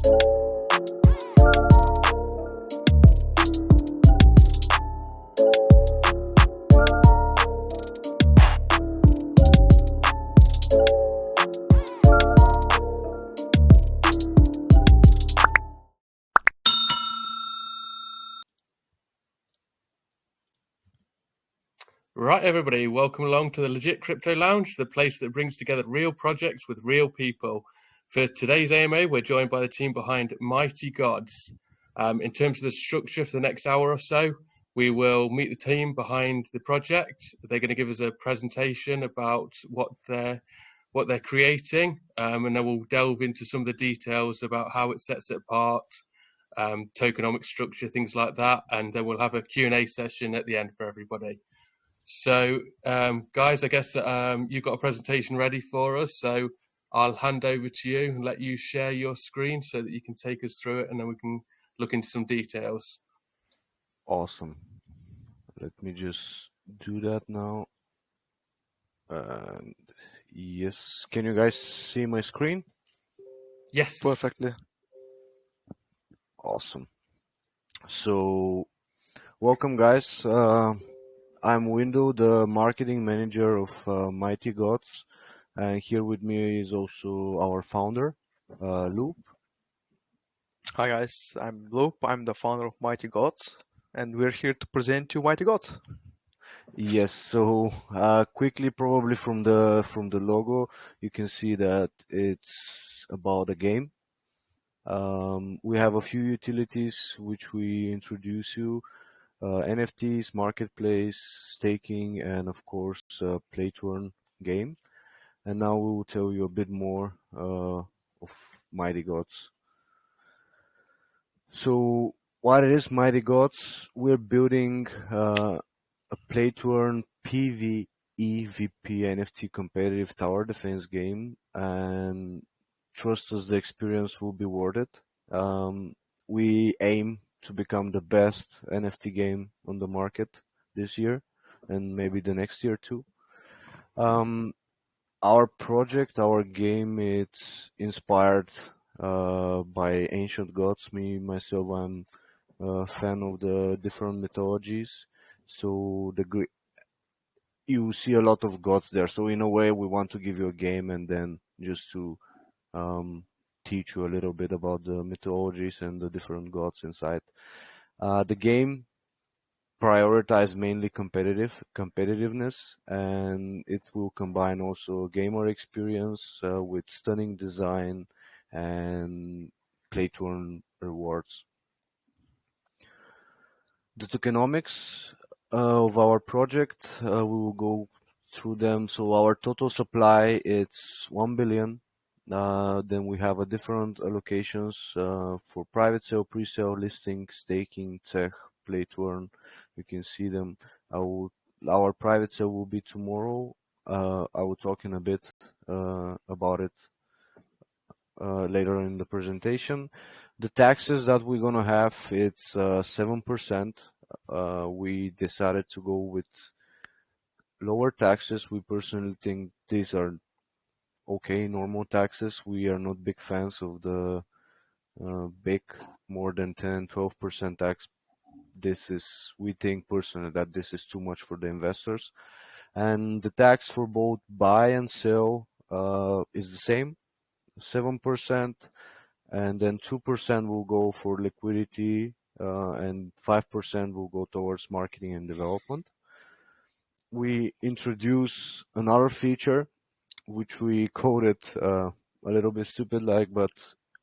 Right, everybody, welcome along to the Legit Crypto Lounge, the place that brings together real projects with real people. For today's AMA, we're joined by the team behind Mighty Gods. In terms of the structure for the next hour or so, we will meet the team behind the project. They're going to give us a presentation about what they're creating, and then we'll delve into some of the details about how it sets it apart, tokenomic structure, things like that, and then we'll have a Q&A session at the end for everybody. So, guys, I guess you've got a presentation ready for us, so I'll hand over to you and let you share your screen so that you can take us through it, and then we can look into some details. Awesome. Let me just do that now. And yes, can you guys see my screen? Yes. Perfectly. Awesome. So, welcome, guys. I'm Window, the marketing manager of Mighty Gods, and here with me is also our founder, Loop. Hi guys, I'm Loop. I'm the founder of Mighty Gods, and we're here to present you Mighty Gods. Yes. So, quickly, probably from the logo, you can see that it's about a game. We have a few utilities which we introduce you. NFTs, marketplace, staking, and of course, play to earn game. And now we will tell you a bit more of Mighty Gods. So, what it is, Mighty Gods? We're building a play to earn PvE VP NFT competitive tower defense game, and trust us, the experience will be worth it. We aim to become the best NFT game on the market this year and maybe the next year too. Our project, our game, it's inspired by ancient gods. Myself, I'm a fan of the different mythologies. So you see a lot of gods there. So in a way, we want to give you a game and then just to teach you a little bit about the mythologies and the different gods inside. The game prioritize mainly competitiveness, and it will combine also gamer experience with stunning design and play to earn rewards. The tokenomics of our project, we will go through them. So our total supply, it's 1 billion. Then we have a different allocations for private sale, pre-sale, listing, staking, tech, play to earn. You can see them. Our private sale will be tomorrow. I will talk in a bit about it later in the presentation. The taxes that we're gonna have, it's 7%. We decided to go with lower taxes. We personally think these are okay, normal taxes. We are not big fans of the big, more than 10-12% tax. We think personally that this is too much for the investors. And the tax for both buy and sell is the same, 7%, and then 2% will go for liquidity, and 5% will go towards marketing and development. We introduce another feature which we coded a little bit stupid like, but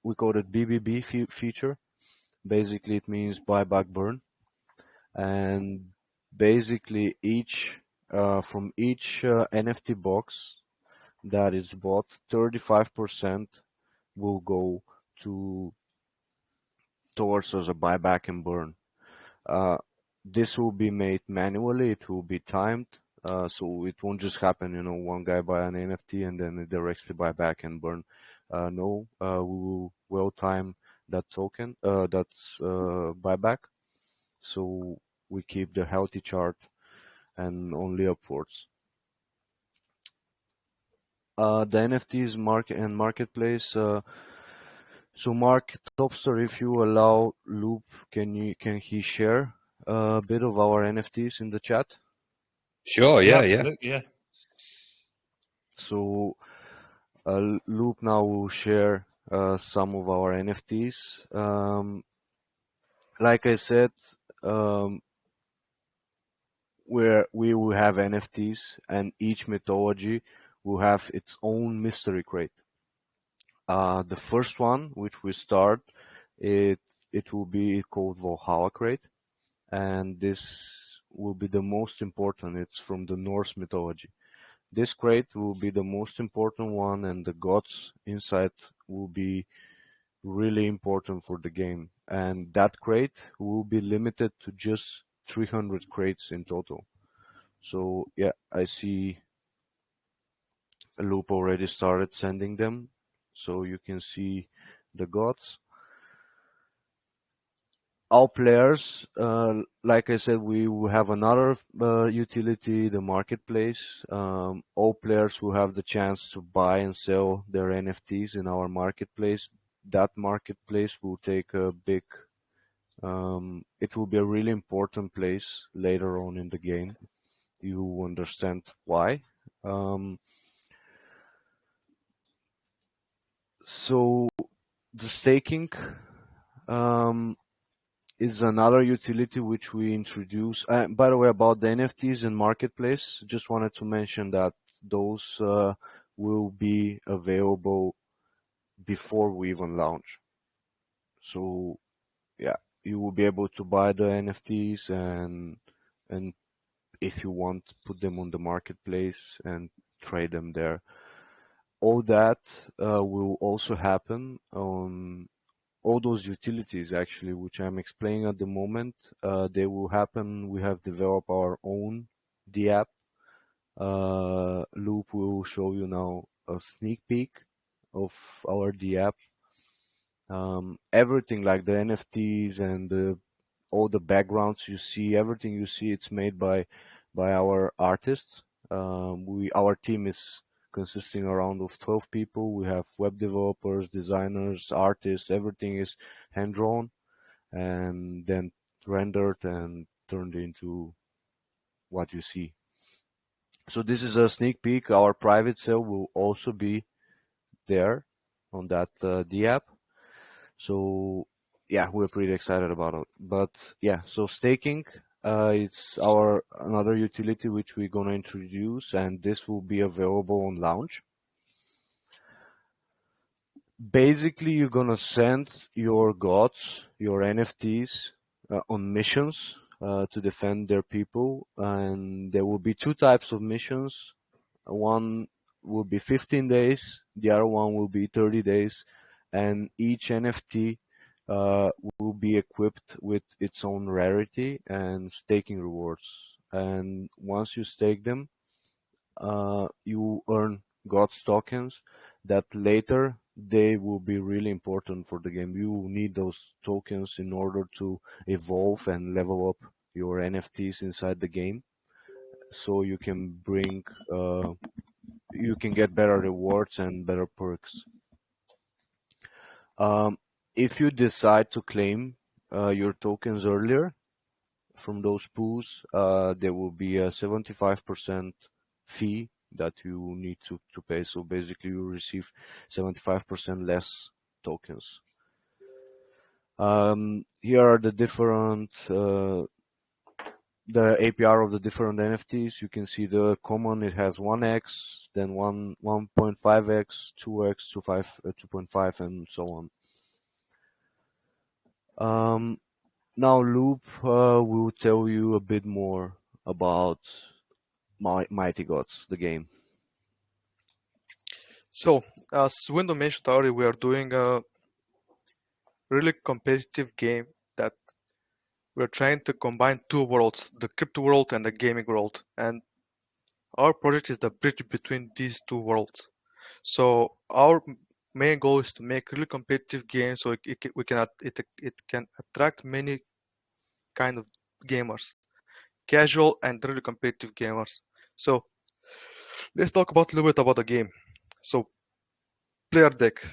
we called it BBB feature. Basically, it means buy back burn, and basically from each NFT box that is bought, 35% will go towards as a buyback and burn. This will be made manually. It will be timed. So it won't just happen, one guy buy an NFT and then it directly buy back and burn. No, we will well time that token, that's buyback. So we keep the healthy chart and only upwards. The NFTs market and marketplace, So Mark Topster, if you allow Loop, can he share a bit of our NFTs in the chat? Sure, Yeah, yeah. absolutely, yeah. So Loop now will share some of our NFTs. Like I said, where we will have NFTs, and each mythology will have its own mystery crate. The first one, which we start, it will be called Valhalla Crate, and this will be the most important. It's from the Norse mythology. This crate will be the most important one, and the gods inside will be really important for the game. And that crate will be limited to just 300 crates in total. So yeah, I see Loop already started sending them, so you can see the gods. All players, like I said, we will have another utility, the marketplace. All players will have the chance to buy and sell their NFTs in our marketplace. That marketplace will take a big, it will be a really important place later on in the game. You will understand why. So the staking is another utility which we introduce. By the way, about the NFTs and marketplace, just wanted to mention that those will be available before we even launch. So yeah, you will be able to buy the NFTs and if you want, put them on the marketplace and trade them there. All that will also happen on all those utilities actually, which I'm explaining at the moment. They will happen. We have developed our own D app. Loop will show you now a sneak peek of our D app. Everything like the NFTs and all the backgrounds you see, everything you see, it's made by our artists. Our team is consisting around of 12 people. We have web developers, designers, artists. Everything is hand drawn and then rendered and turned into what you see. So this is a sneak peek. Our private sale will also be there on that D app. So yeah, we're pretty excited about it. But yeah, so staking, it's our another utility which we're gonna introduce, and this will be available on launch. Basically, you're gonna send your gods, your NFTs, on missions to defend their people, and there will be two types of missions. One will be 15 days, the other one will be 30 days, and each NFT will be equipped with its own rarity and staking rewards. And once you stake them, you earn God's tokens that later they will be really important for the game. You will need those tokens in order to evolve and level up your NFTs inside the game, so you can you can get better rewards and better perks. If you decide to claim your tokens earlier from those pools, there will be a 75% fee that you need to pay. So basically, you receive 75% less tokens. Here are the different the APR of the different NFTs. You can see the common, it has 1x, then 1.5x, 2x, 2.5, and so on. Now Loop will tell you a bit more about Mighty Gods, the game. So, as Window mentioned already, we are doing a really competitive game that we're trying to combine two worlds, the crypto world and the gaming world. And our project is the bridge between these two worlds. So our main goal is to make really competitive games so it can attract many kind of gamers, casual and really competitive gamers. So let's talk about a little bit about the game. So player deck.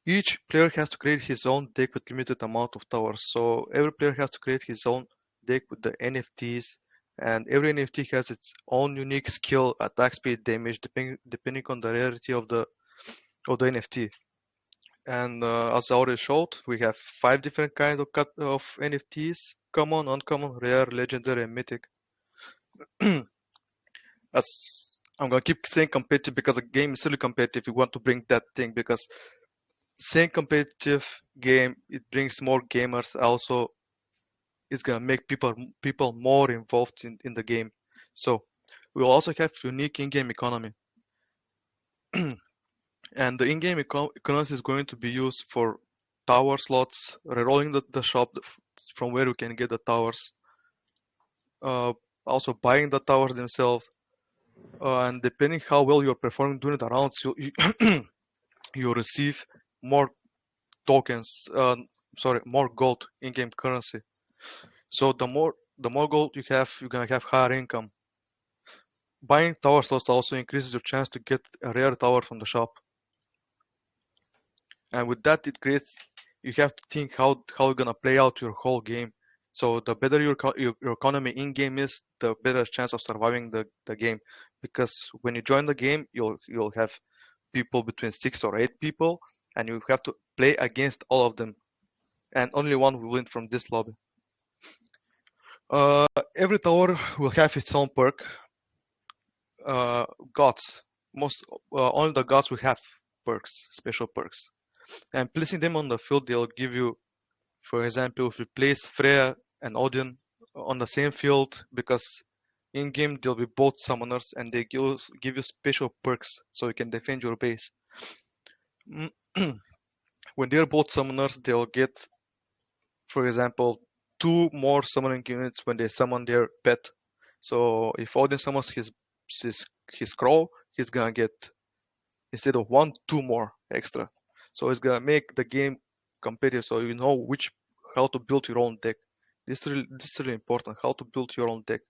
each player has to create his own deck with limited amount of towers. So every player has to create his own deck with the NFTs, and every NFT has its own unique skill, attack speed, damage, depending on the rarity of the NFT. And as I already showed, we have 5 different kinds of NFTs: common, uncommon, rare, legendary, and mythic. As I'm gonna keep saying competitive because the game is really competitive. You want to bring that thing because saying competitive game, it brings more gamers. Also, it's gonna make people more involved in the game. So we will also have unique in-game economy, and the in-game economy is going to be used for tower slots, rerolling the shop from where we can get the towers, also buying the towers themselves, and depending how well you're performing during the rounds, you receive more tokens, more gold in-game currency. So the more gold you have, you're gonna have higher income. Buying tower slots also increases your chance to get a rare tower from the shop. And with that, you have to think how you're gonna play out your whole game. So the better your economy in game is, the better chance of surviving the game. Because when you join the game, you'll have people between 6 or 8 people, and you have to play against all of them, and only one will win from this lobby. Every tower will have its own perk. Gods, only the gods will have perks, special perks, and placing them on the field, they'll give you, for example, if you place Freya and Odin on the same field, because in game they'll be both summoners, and they give you special perks so you can defend your base. When they're both summoners, they'll get, for example, 2 more summoning units when they summon their pet. So if Odin summons his crow, he's gonna get, instead of 1, 2 more extra. So it's gonna make the game competitive, so you know how to build your own deck. This is really important, how to build your own deck.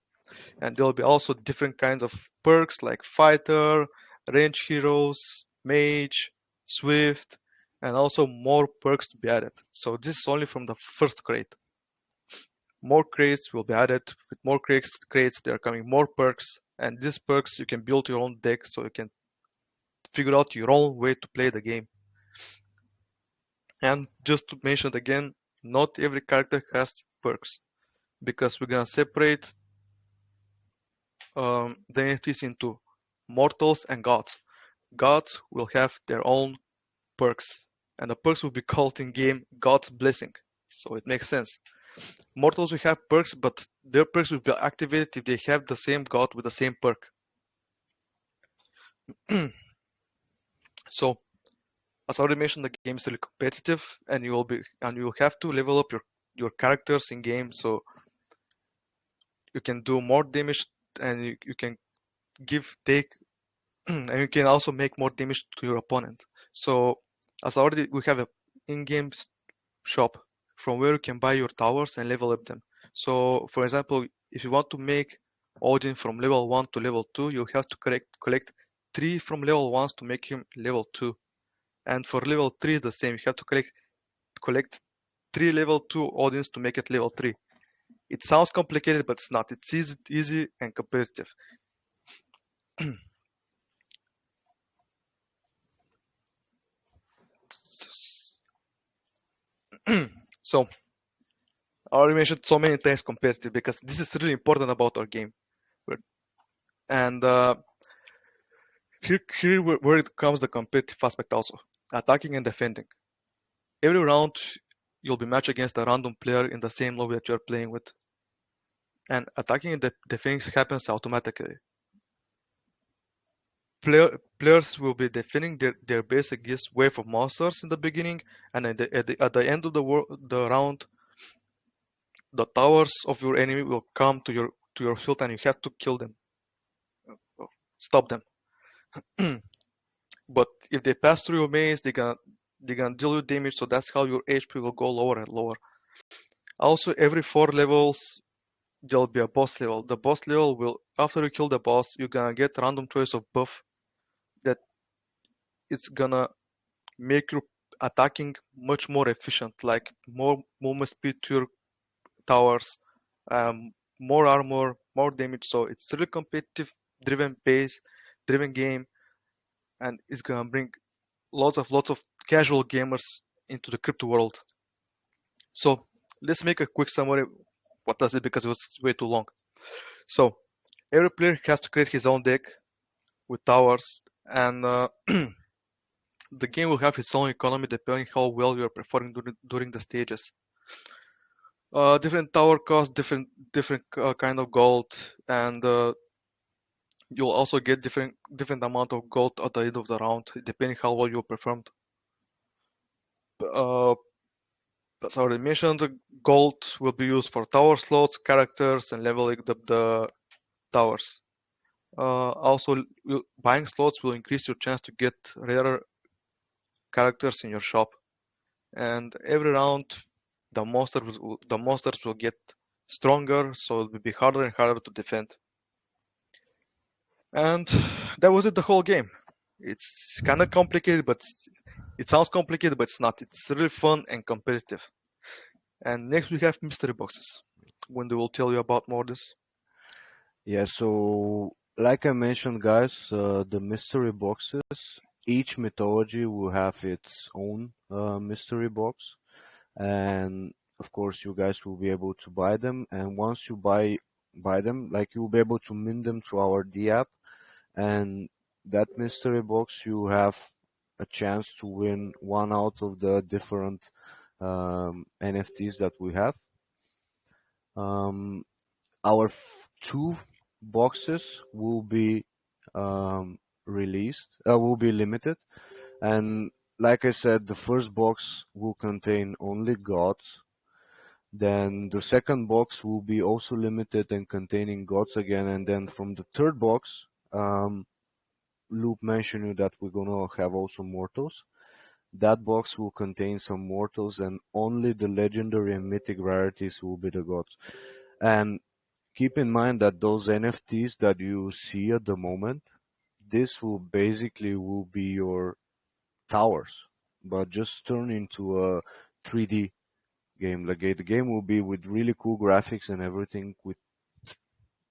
And there'll be also different kinds of perks like fighter, range heroes, mage, swift, and also more perks to be added. So this is only from the first crate. More crates will be added. With more crates, there are coming more perks, and these perks you can build your own deck, so you can figure out your own way to play the game. And just to mention again, not every character has perks, because we're gonna separate the NFTs into mortals and gods. Gods will have their own perks, and the perks will be called in game God's Blessing, so it makes sense. Mortals will have perks, but their perks will be activated if they have the same god with the same perk. So, as I already mentioned, the game is really competitive, and you will have to level up your characters in game, so you can do more damage, and you can take and you can also make more damage to your opponent. So as already, we have a in-game shop from where you can buy your towers and level up them. So for example, if you want to make Odin from level 1 to level 2, you have to collect 3 from level 1 to make him level 2. And for level 3 is the same, you have to collect 3 level 2 Odins to make it level 3. It sounds complicated, but it's not. It's easy and competitive. So I already mentioned so many times competitive because this is really important about our game. And here where it comes the competitive aspect also. Attacking and defending. Every round you'll be matched against a random player in the same lobby that you're playing with. And attacking and defending happens automatically. Players will be defending their base against wave of monsters in the beginning, and at the end of the round, the towers of your enemy will come to your field, and you have to kill them, stop them. But if they pass through your maze, they're gonna deal you damage, so that's how your HP will go lower and lower. Also, every 4 levels there'll be a boss level. The boss level will, after you kill the boss, you're gonna get random choice of buff that it's gonna make your attacking much more efficient, like more movement speed to your towers, more armor, more damage. So it's really competitive, driven pace, driven game, and it's gonna bring lots of casual gamers into the crypto world. So let's make a quick summary. What does it? Because it was way too long. So every player has to create his own deck with towers, and the game will have its own economy depending how well you are performing during the stages. Different tower cost, different kind of gold, and you'll also get different amount of gold at the end of the round, depending how well you performed. Uh, as I already mentioned, the gold will be used for tower slots, characters, and leveling up the towers. Also, buying slots will increase your chance to get rarer characters in your shop. And every round, the monsters will get stronger, so it will be harder and harder to defend. And that was it, the whole game. It's kind of complicated, but it sounds complicated, but it's not. It's really fun and competitive. And next we have mystery boxes. Wendy will tell you about more of this. Yeah, so like I mentioned, guys, the mystery boxes, each mythology will have its own mystery box, and of course, you guys will be able to buy them. And once you buy them, like you'll be able to mint them through our D app, and that mystery box, you have a chance to win one out of the different NFTs that we have. Um, our two boxes will be will be limited, and like I said, the first box will contain only gods. Then the second box will be also limited and containing gods again, and then from the third box, Loop mentioned you that we're gonna have also mortals. That box will contain some mortals, and only the legendary and mythic rarities will be the gods. And keep in mind that those NFTs that you see at the moment, this will basically will be your towers, but just turn into a 3D game. Like the game will be with really cool graphics and everything.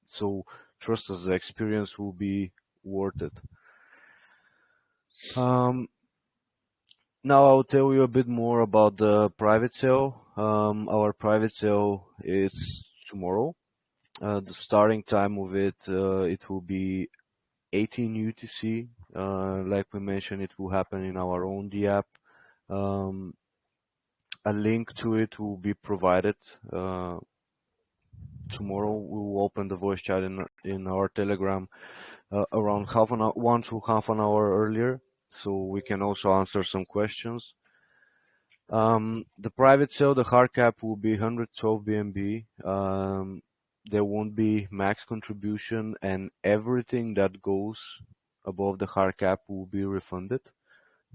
So trust us, the experience will be worth it. Um, Now I'll tell you a bit more about the private sale. Our private sale is tomorrow. The starting time of it will be 18 UTC. Like we mentioned, it will happen in our own D app. Um, a link to it will be provided. Tomorrow we will open the voice chat in our Telegram around 1 to half an hour earlier, so we can also answer some questions. The private sale, the hard cap will be 112 BNB. There won't be max contribution, and everything that goes above the hard cap will be refunded.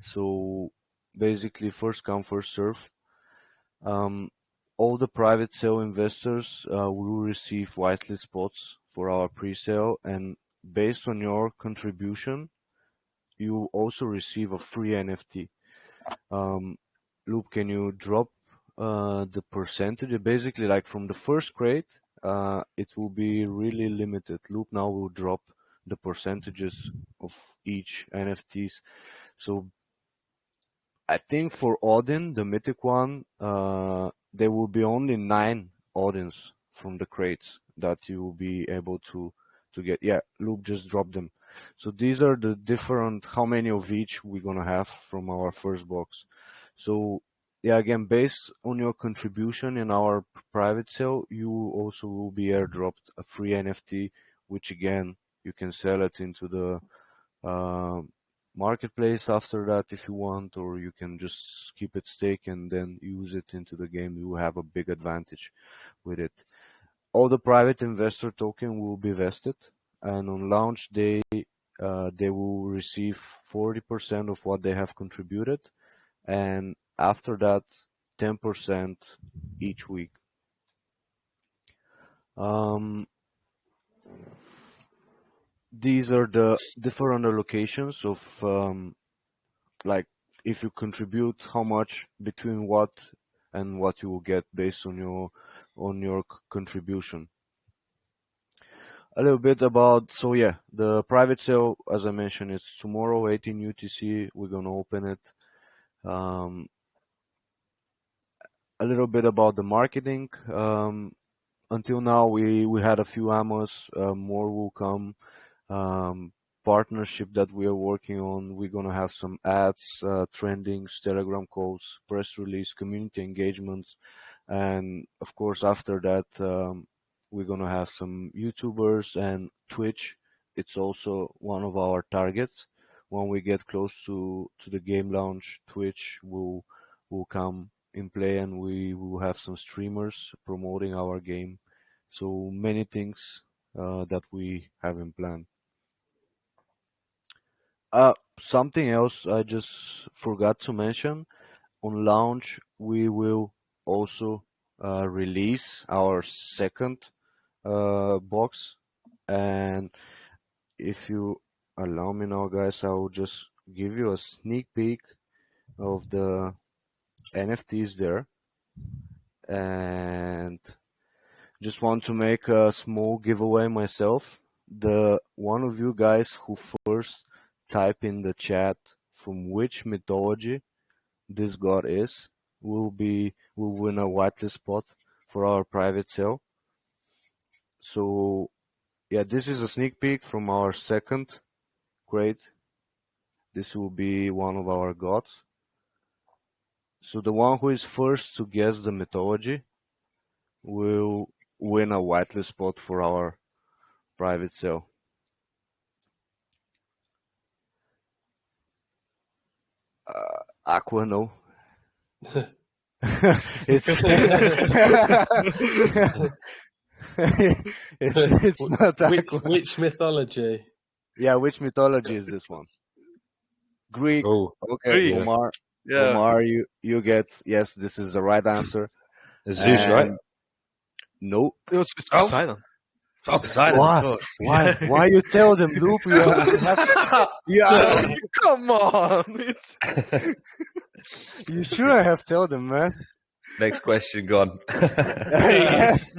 So basically, first come, first serve. All the private sale investors will receive whitelist spots for our pre-sale, and based on your contribution, you also receive a free NFT. Loop, can you drop the percentage? Basically, like from the first crate, it will be really limited. Loop now will drop the percentages of each NFTs. So I think for Odin, the mythic one, there will be only 9 Odins from the crates that you will be able to get. Yeah, Loop just dropped them. So these are the different, how many of each we're gonna have from our first box. So yeah, again, based on your contribution in our private sale, you also will be airdropped a free NFT, which again, you can sell it into the marketplace after that if you want, or you can just keep it stake and then use it into the game. You have a big advantage with it. All the private investor token will be vested, and on launch day, they will receive 40% of what they have contributed, and after that, 10% each week. These are the different allocations of like if you contribute, how much between what and what you will get based on your contribution. A little bit about, so yeah, the private sale, as I mentioned, it's tomorrow, 18 UTC. We're gonna open it. A little bit about the marketing. Until now, we had a few ammos. More will come. Partnership that we are working on. We're gonna have some ads, trendings, Telegram calls, press release, community engagements, and of course after that we're gonna have some YouTubers and Twitch. It's also one of our targets. When we get close to the game launch, Twitch will come in play, and we will have some streamers promoting our game. So many things that we have in plan. Something else I just forgot to mention. On launch, we will also release our second box. And if you allow me now, guys, I will just give you a sneak peek of the NFTs there. And just want to make a small giveaway myself. The one of you guys who first type in the chat from which mythology this god is will win a whitelist spot for our private sale. So yeah, this is a sneak peek from our second crate. This will be one of our gods. So the one who is first to guess the mythology will win a whitelist spot for our private sale. Aqua, no. it's it's not Aqua. Which mythology? Yeah, which mythology is this one? Greek. Oh, Okay, Greek. Omar. Yeah. Omar, you get, yes, this is the right answer. Zeus, right? No. It was Poseidon. Oh, Poseidon, Why? of course. Why you tell them, Loop? Yeah, Come on. you shouldn't have told them, man. Next question gone. Yes.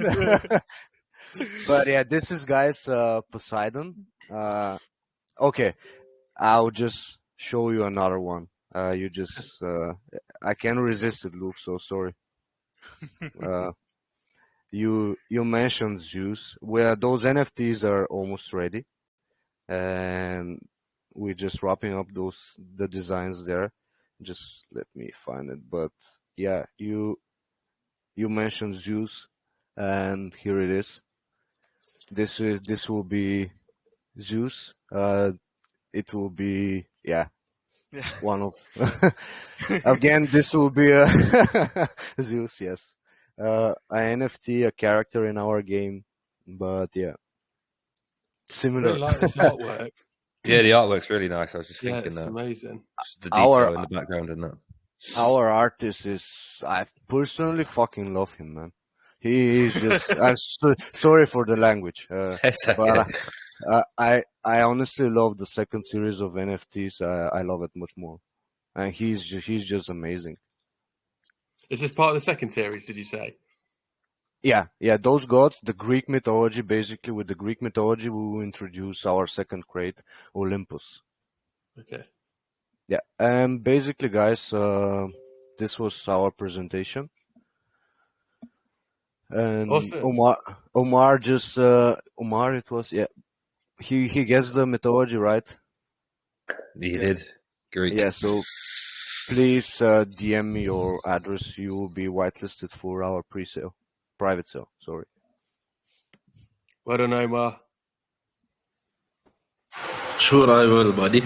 But yeah, this is, guys, Poseidon. Okay, I'll just show you another one. You just, I can't resist it, Loop. So sorry. You mentioned Zeus. Where those NFTs are almost ready, and we're just wrapping up the designs there. Just let me find it. But yeah, you mentioned Zeus, and here it is. This will be Zeus. It will be one of again. This will be a Zeus. Yes. An NFT, a character in our game, but yeah, I similar. really like this artwork. Yeah, the artwork's really nice. I was just Yeah, thinking it's that. amazing. Just the detail in the background and that. Our artist is, I personally fucking love him, man. He is just, sorry for the language, It's okay. but I honestly love the second series of NFTs. I love it much more, and he's just amazing. Is this part of the second series, did you say? Yeah, those gods, the Greek mythology, basically with the Greek mythology, we will introduce our second crate, Olympus. Okay. Yeah, and basically, guys, this was our presentation. And Awesome. Omar just, Omar, it was, yeah, he gets the mythology, right? He did. Greek. Yeah, so please DM me your address. You will be whitelisted for our private sale, sorry. Well done, Omar. Sure, I will, buddy.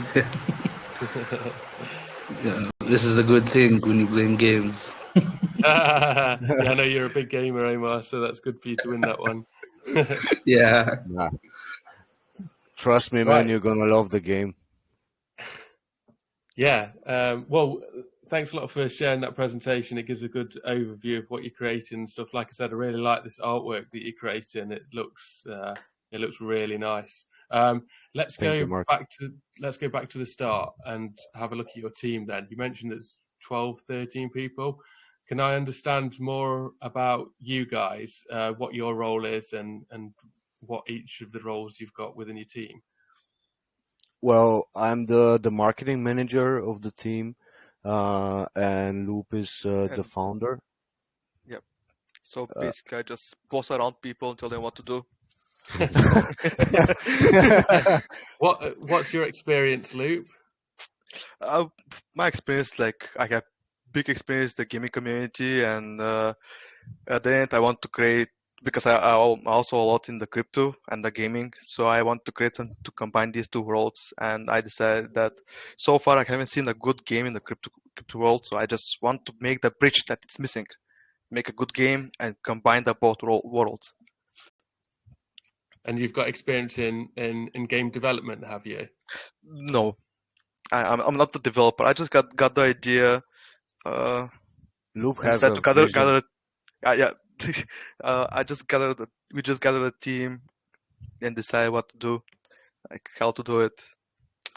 Yeah, this is the good thing when you're playing games. Yeah, I know you're a big gamer, Omar, so that's good for you to win that one. Yeah. Nah. Trust me, man, Right. you're gonna love the game. Yeah. Well, thanks a lot for sharing that presentation. It gives a good overview of what you're creating and stuff. Like I said, I really like this artwork that you're creating. It looks It looks really nice. Let's Thank you, go Mark. back to the start and have a look at your team. Then you mentioned it's 12, 13 people. Can I understand more about you guys? What your role is and what each of the roles you've got within your team? Well, I'm the marketing manager of the team, and Loop is the And founder. yeah, so Uh, basically I just boss around people and tell them what to do. What's your experience, Loop? uh, my experience, like I have big experience in the gaming community, and at the end I want to create, because I'm also a lot in the crypto and the gaming, so I want to create something to combine these two worlds. And I decided that so far I haven't seen a good game in the crypto world, so I just want to make the bridge that it's missing, make a good game and combine the both worlds. And you've got experience in game development, have you? No, I'm not the developer. I just got the idea, Loop and has decided a to gather vision. yeah. I just we just gathered a team and decide what to do, like how to do it.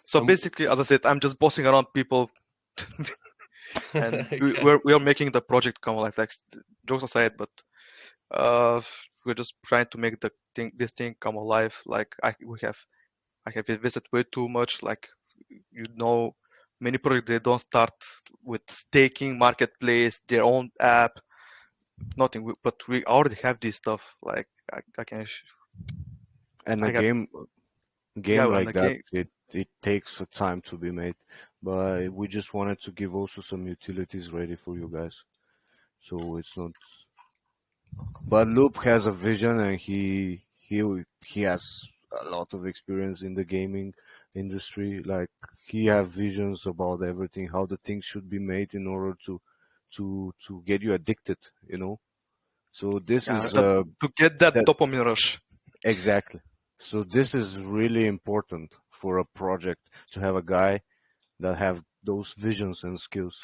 So Um, basically, as I said, I'm just bossing around people, and okay. we are making the project come alive. Like jokes aside, but uh, we're just trying to make this thing come alive. Like I have invested way too much. Like many projects they don't start with staking, marketplace, their own app, nothing. But we already have this stuff. Like I can, And a I have game and like that, again, it takes a time to be made. But we just wanted to give also some utilities ready for you guys. So it's not. But Loop has a vision, and he has a lot of experience in the gaming industry. Like he have visions about everything, how the things should be made in order to get you addicted. You know. So this is to get that that dopamine rush. exactly. So this is really important for a project to have a guy that have those visions and skills.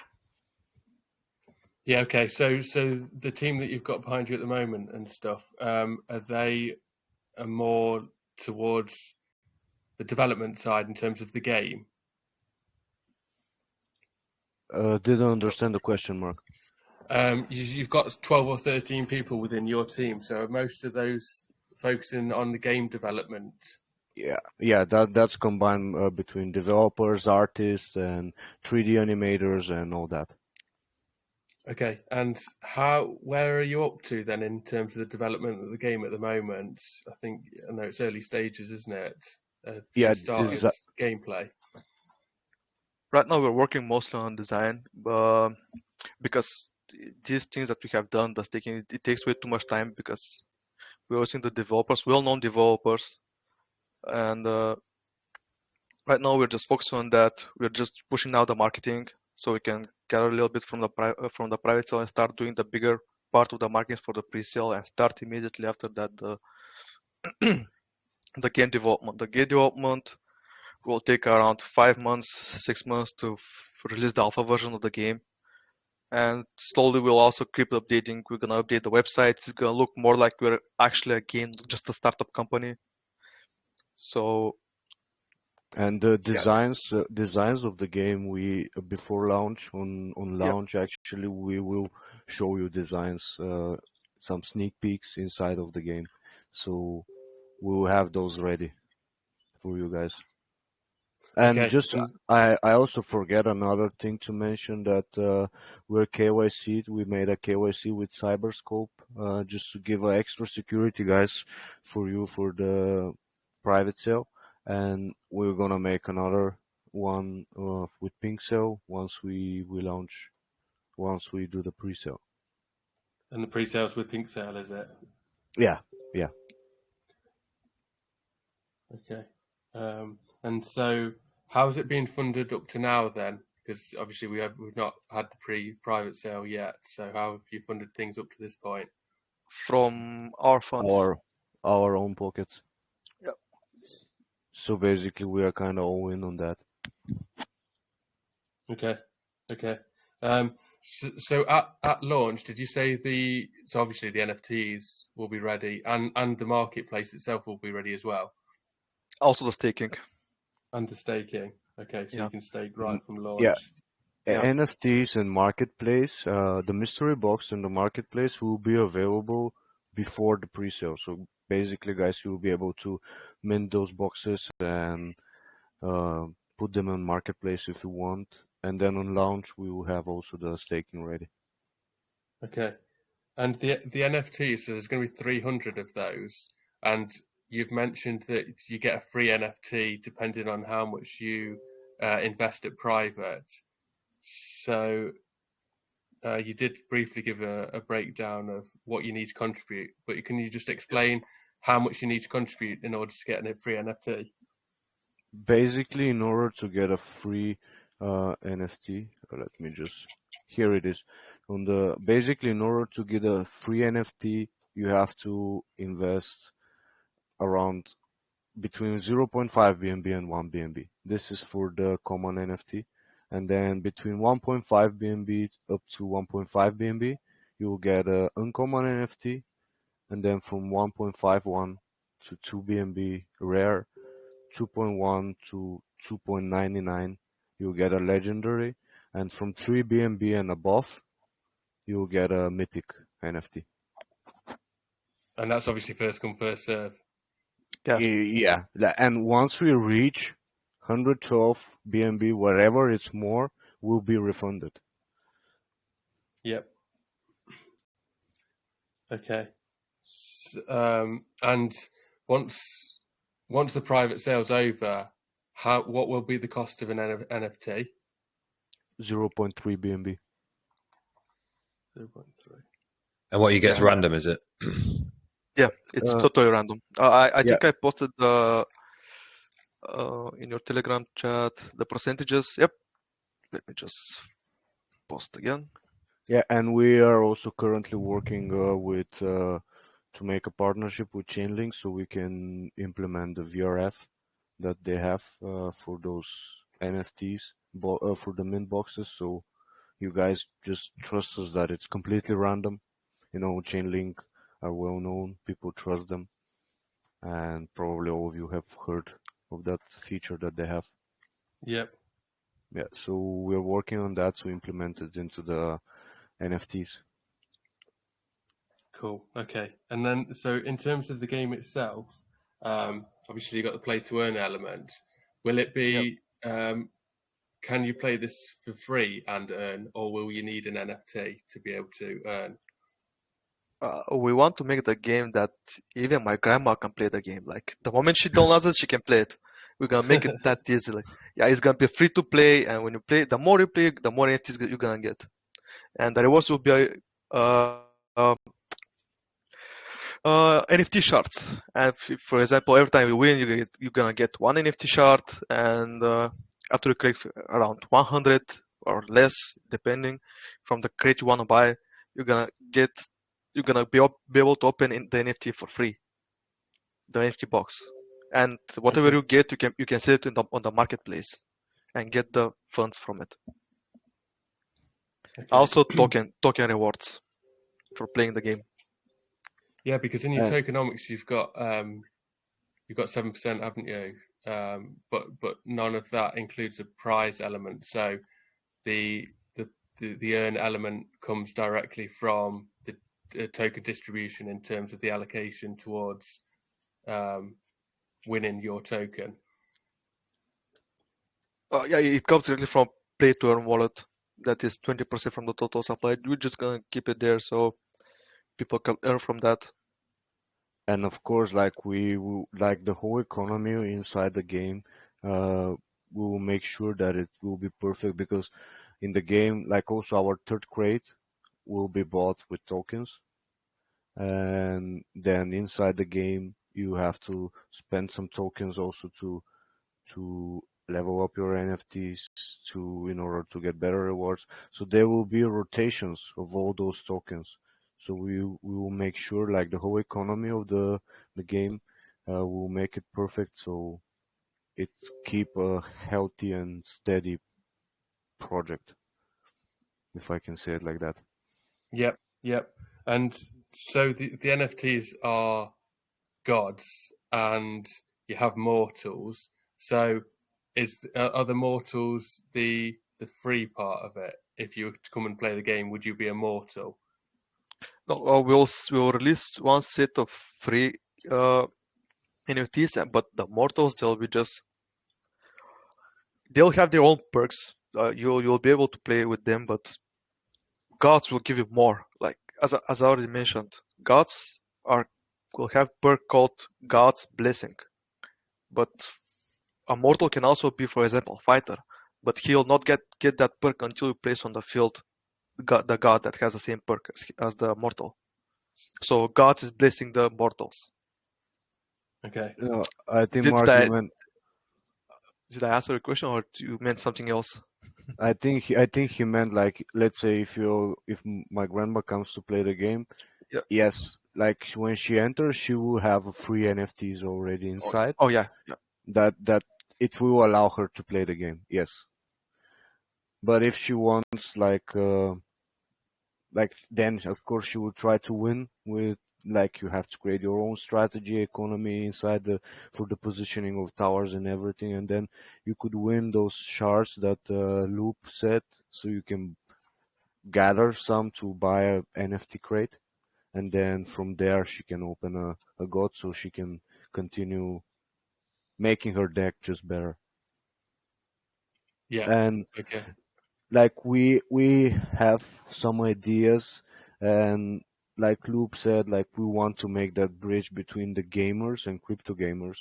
Yeah. Okay. So the team that you've got behind you at the moment and stuff, are they more towards the development side in terms of the game? Didn't understand the question, Mark. You've got 12 or 13 people within your team, so are most of those focusing on the game development? Yeah, that's combined between developers, artists, and 3D animators and all that. Okay, and where are you up to then in terms of the development of the game at the moment? I know it's early stages, isn't it? Have you Yeah, started gameplay? Right now, we're working mostly on design, because these things that we have done, it takes way too much time because we're using the developers, well-known developers, and right now we're just focusing on that. We're just pushing out the marketing so we can gather a little bit from the private sale and start doing the bigger part of the marketing for the pre-sale and start immediately after that the game development. The game development will take around 5 months, 6 months to release the alpha version of the game. And slowly we'll also keep updating. We're gonna update the website. It's gonna look more like we're actually a game, just a startup company. So and the yeah, designs of the game, we before launch on yeah, launch actually we will show you designs, some sneak peeks inside of the game. So we will have those ready for you guys. And Okay, just I also forget another thing to mention that we're KYC. We made a KYC with Cyberscope just to give extra security, guys, for you for the private sale. And we're gonna make another one with Pink Sale once we launch, once we do the pre-sale. and the pre-sales with Pink Sale, is it? Yeah. Okay. And so how's it been funded up to now then? Because obviously we've not had the private sale yet. So how have you funded things up to this point? from our funds. Our own pockets. Yeah. So basically, we are kind of all in on that. Okay. So at launch, did you say so obviously the NFTs will be ready and the marketplace itself will be ready as well? Also the staking. And the staking. Okay, so Yeah. you can stake right from launch. Yeah. Yeah. NFTs and marketplace, the mystery box and the marketplace will be available before the pre-sale. So basically, guys, you will be able to mint those boxes and put them on marketplace if you want. And then on launch, we will have also the staking ready. Okay. And the NFTs, so there's going to be 300 of those. And you've mentioned that you get a free NFT depending on how much you invest at private. So you did briefly give a breakdown of what you need to contribute, but can you just explain how much you need to contribute in order to get a free NFT? Basically, in order to get a free NFT, let me just, here it is. Basically, in order to get a free NFT, you have to invest around between 0.5 BNB and 1 BNB. This is for the common NFT. And then between 1.5 BNB up to 1.5 BNB, you will get an uncommon NFT. And then from 1.51 to 2 BNB rare, 2.1 to 2.99, you'll get a legendary. And from 3 BNB and above, you'll get a mythic NFT. And that's obviously first come, first serve. Yeah. Yeah. And once we reach 112 BNB, whatever it's more, will be refunded. Yep. Okay. And once the private sale's over, what will be the cost of an NFT? 0.3 BNB. 0.3. And what you get is random, is it? Yeah, it's totally random. I think yeah. I posted in your Telegram chat the percentages. Yep. Let me just post again. Yeah, and we are also currently working with to make a partnership with Chainlink so we can implement the VRF that they have for those NFTs for the mint boxes. So you guys just trust us that it's completely random. You know, Chainlink are well known. People trust them, and probably all of you have heard of that feature that they have. Yep. Yeah, so we're working on that to implement it into the NFTs. Cool. Okay. And then, so in terms of the game itself, obviously you got the play to earn element. Will it be? Can you play this for free and earn, or will you need an NFT to be able to earn? We want to make the game that even my grandma can play the game. Like the moment she downloads it, she can play it. We're gonna make it that easily. Yeah, it's gonna be free to play, and when you play, the more you play, the more NFTs you're gonna get, and the rewards will be NFT shards. And for example, every time you win, you're gonna get one NFT shard, and after you collect around 100 or less, depending from the crate you wanna buy, you're gonna be able to open the NFT for free, the NFT box, and whatever you get, you can sell it on the marketplace and get the funds from it. Okay. Also, token rewards for playing the game. Yeah, because in your tokenomics, you've got 7%, haven't you? But none of that includes a prize element. So the earn element comes directly from the token distribution in terms of the allocation towards winning your token. Yeah, it comes directly from Play to Earn wallet. That is 20% from the total supply. We're just gonna keep it there so people can earn from that. And of course, like like the whole economy inside the game, we will make sure that it will be perfect because in the game, like also our third crate will be bought with tokens, and then inside the game you have to spend some tokens also to level up your NFTs in order to get better rewards. So there will be rotations of all those tokens. So we will make sure like the whole economy of the game will make it perfect so it's keep a healthy and steady project. if I can say it like that. Yep, yep. And so the NFTs are gods, and you have mortals. So are the mortals the free part of it? If you were to come and play the game, would you be a mortal? No, we'll release one set of free NFTs, but the mortals they'll have their own perks. You'll be able to play with them, but gods will give you more. Like as I already mentioned, gods will have perk called God's Blessing, but a mortal can also be, for example, a fighter, but he'll not get that perk until you place on the field the god that has the same perk as the mortal. So God is blessing the mortals. Okay. I think Did Mark, I answer your question, or you meant something else? I think he meant, like, let's say if my grandma comes to play the game, Yeah. yes, like when she enters, she will have free NFTs already inside. Oh yeah. That it will allow her to play the game, yes. But if she wants, like then of course she will try to win with, like, you have to create your own strategy economy inside for the positioning of towers and everything, and then you could win those shards that Loop said, so you can gather some to buy a NFT crate, and then from there she can open a god, so she can continue making her deck just better. Yeah. And Okay. like we have some ideas, and like Loop said, like we want to make that bridge between the gamers and crypto gamers,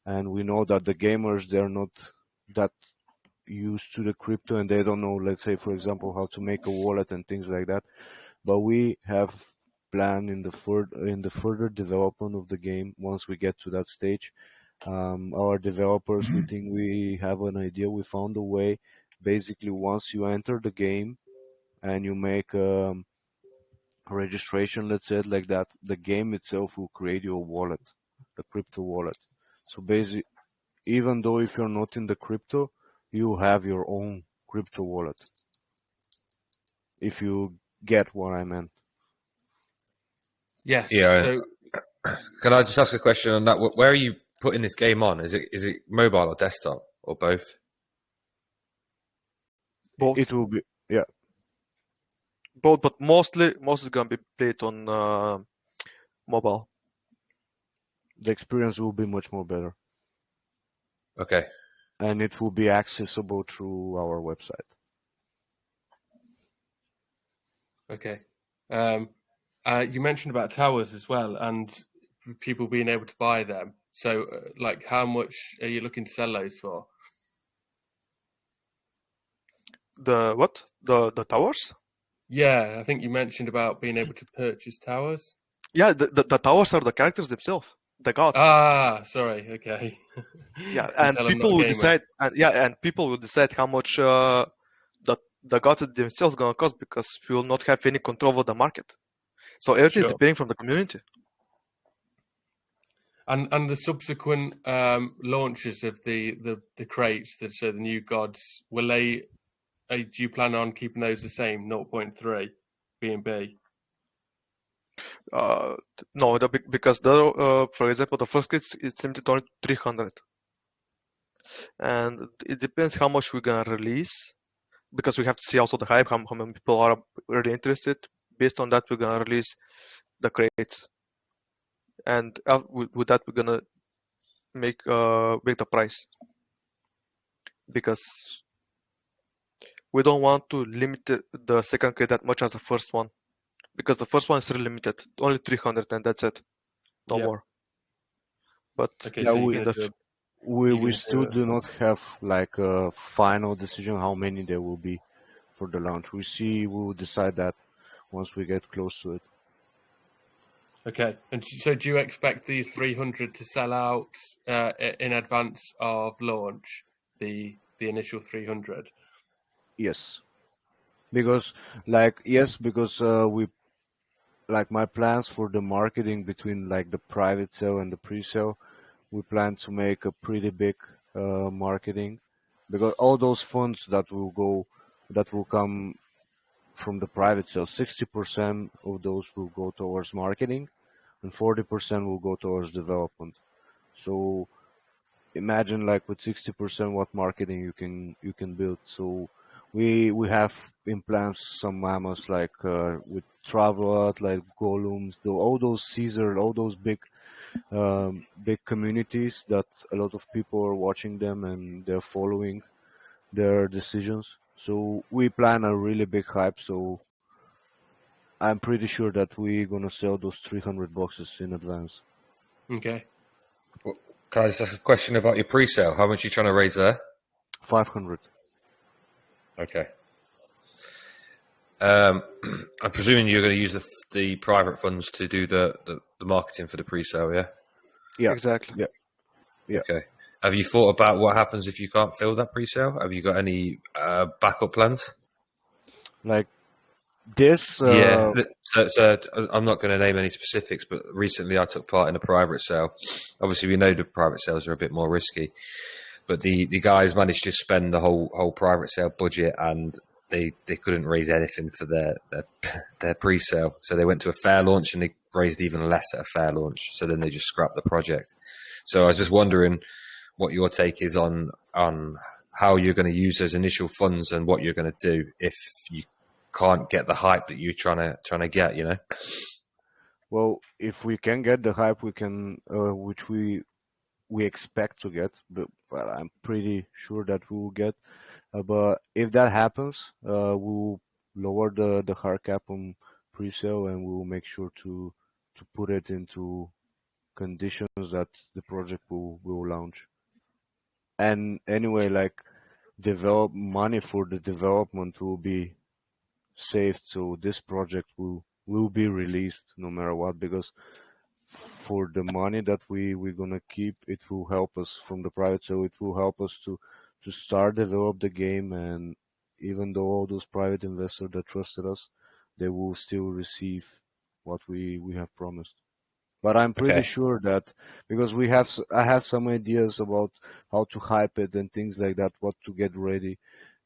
and we know that the gamers, they're not that used to the crypto, and they don't know, let's say for example, how to make a wallet and things like that. But we have plan in the further development of the game. Once we get to that stage, our developers, we think we have an idea, we found a way. Basically, once you enter the game and you make registration, let's say it like that, the game itself will create your wallet, the crypto wallet. So basically, even though if you're not in the crypto, you have your own crypto wallet, if you get what I meant. Yes. Yeah. So Can I just ask a question on that? Where are you putting this game on? Is it mobile or desktop or both? Both. It will be, yeah. Both, but mostly is gonna be played on mobile. The experience will be much more better, Okay. and it will be accessible through our website. okay. You mentioned about towers as well, and people being able to buy them. So, like, how much are you looking to sell those for? The what? The towers? Yeah, I think you mentioned about being able to purchase towers. Yeah, the towers are the characters themselves, the gods. Ah, sorry. Okay. Yeah, You and tell I'm not people a will gamer. decide. And people will decide how much the gods themselves gonna cost, because we will not have any control over the market. So everything is Sure. depending from the community. And the subsequent launches of the crates, so the new gods, will they? Do you plan on keeping those the same, 0.3 B&B? No, because for example, the first kit is limited only 300, and it depends how much we're gonna release, because we have to see also the hype, how many people are really interested. Based on that, we're gonna release the crates, and with that, we're gonna make the price, because we don't want to limit the second crate that much as the first one, because the first one is really limited, only 300, and that's it, no Yeah. more. But Okay, Yeah, so you're in going the to do we gonna still do do not have like a final decision how many there will be for the launch. We will decide that once we get close to it. Okay, and so do you expect these 300 to sell out in advance of launch? The initial 300. Yes, because we, like, my plans for the marketing between like the private sale and the pre-sale, we plan to make a pretty big marketing, because all those funds that will come from the private sales, 60% of those will go towards marketing, and 40% will go towards development. So imagine like with 60% what marketing you can build. So we have in plans some mammals like with Travelot, like Golems, all those Caesar, all those big communities that a lot of people are watching them and they're following their decisions. So we plan a really big hype. So I'm pretty sure that we're gonna sell those 300 boxes in advance. Okay. Well, can I just ask a question about your pre-sale? How much are you trying to raise there? 500. Okay. I'm presuming you're going to use the private funds to do the marketing for the pre-sale, yeah? Yeah. Exactly. Yeah. Okay. Have you thought about what happens if you can't fill that pre-sale? Have you got any backup plans? Like this. Yeah. So I'm not going to name any specifics, but recently I took part in a private sale. Obviously, we know the private sales are a bit more risky, but the guys managed to spend the whole private sale budget, and they couldn't raise anything for their pre-sale. So they went to a fair launch and they raised even less at a fair launch. So then they just scrapped the project. So I was just wondering what your take is on how you're going to use those initial funds and what you're going to do if you can't get the hype that you're trying to get, you know? Well, if we can get the hype, we can, which we expect to get, but I'm pretty sure that we will get. But if that happens, we'll lower the hard cap on pre-sale, and we'll make sure to put it into conditions that the project will launch. And anyway, like develop money for the development will be saved, so this project will be released no matter what, because for the money that we're gonna keep, it will help us from the private, so it will help us to start develop the game. And even though all those private investors that trusted us, they will still receive what we have promised. But I'm pretty Okay. sure that because I have some ideas about how to hype it and things like that, what to get ready.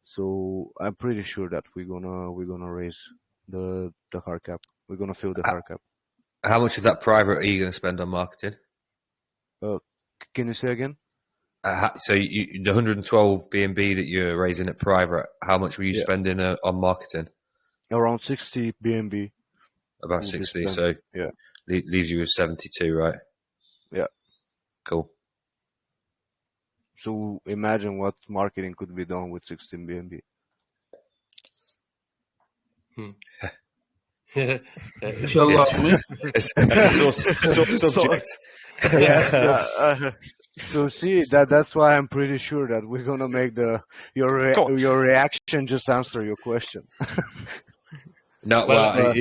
So I'm pretty sure that we're gonna raise the hard cap. We're gonna fill the hard cap. How much of that private are you going to spend on marketing? Can you say again? So the 112 BNB that you're raising at private, how much were you spending on marketing? Around 60 BNB. About 60. So yeah, leaves you with 72, right? Yeah. Cool. So imagine what marketing could be done with 16 BNB. If you allow me. It's a sore subject. So see, that's why I'm pretty sure that we're gonna make your reaction just answer your question. No, well,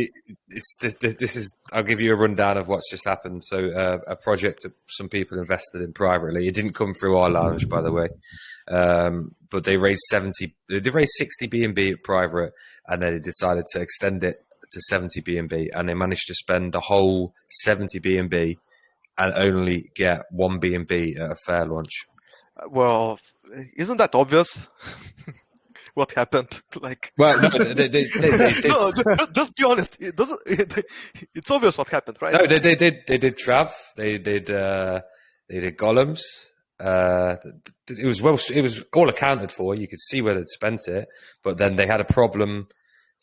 this is. I'll give you a rundown of what's just happened. So, a project that some people invested in privately. It didn't come through our lounge, by the way, but they raised 60 BNB at private, and then they decided to extend it to 70 BNB, and they managed to spend the whole 70 BNB and only get 1 BNB at a fair launch. Well, isn't that obvious? What happened? Like, well, no, no, just be honest. It doesn't. It's obvious what happened, right? No, they did Trav. They did Golems. It was all accounted for. You could see where they'd spent it, but then they had a problem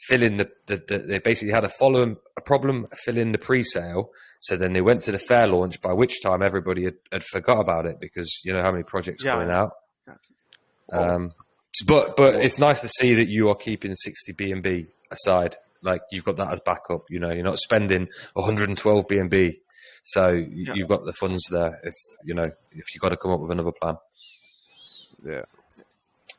filling they basically had a problem filling the pre-sale. So then they went to the fair launch, by which time everybody had forgot about it, because you know how many projects going out. But it's nice to see that you are keeping 60 BNB aside. Like, you've got that as backup. You know, you're not spending 112 BNB, so you've got the funds there. If you've got to come up with another plan. Yeah.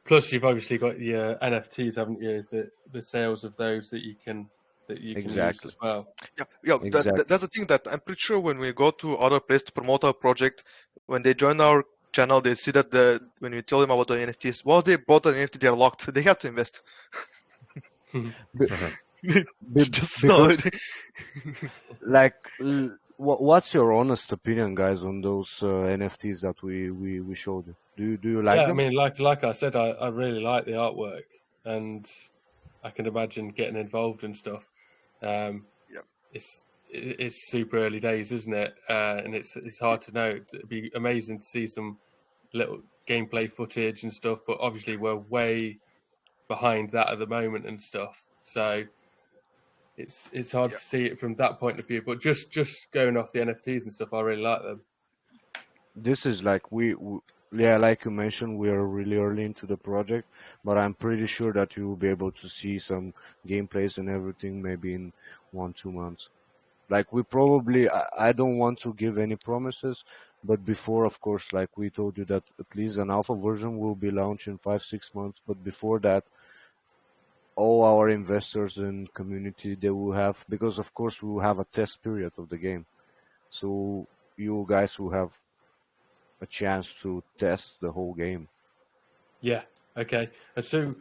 Plus, you've obviously got your NFTs, haven't you? The sales of those that you can use as well. Yeah. Exactly. That's the thing that I'm pretty sure when we go to other places to promote our project, when they join our channel, they see that when we tell them about the NFTs, once they bought an NFT, they're locked. They have to invest. Like, what's your honest opinion, guys, on those NFTs that we showed you? Do you like them? I mean, like I said, I really like the artwork, and I can imagine getting involved and stuff. It's super early days, isn't it? And it's hard to know. It'd be amazing to see some little gameplay footage and stuff, but obviously we're way behind that at the moment and stuff. So it's hard to see it from that point of view. But just going off the NFTs and stuff, I really like them. This is like yeah, like you mentioned, we are really early into the project, but I'm pretty sure that you will be able to see some gameplays and everything maybe in 1-2 months. Like we probably, I don't want to give any promises, but before, of course, like we told you that at least an alpha version will be launched in 5-6 months. But before that, all our investors and community, they will have, because of course we will have a test period of the game. So you guys will have a chance to test the whole game. Yeah. Okay. And so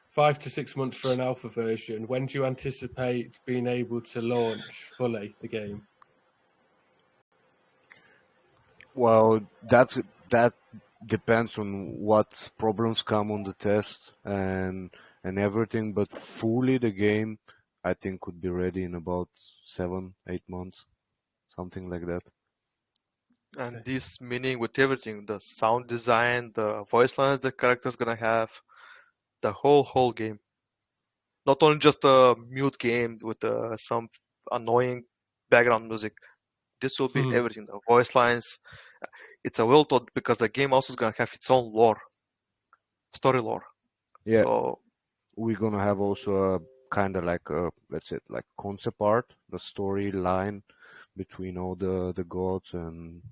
5 to 6 months for an alpha version. When do you anticipate being able to launch fully the game? Well, that depends on what problems come on the test and everything. But fully the game, I think, could be ready in about 7-8 months, something like that. And this meaning with everything, the sound design, the voice lines the character's gonna have, the whole game. Not only just a mute game with some annoying background music. This will be everything. The voice lines. It's a well thought because the game also is gonna have its own lore, story lore. Yeah, So we're gonna have also a kind of like a, let's say, like concept art, the storyline between all the gods, and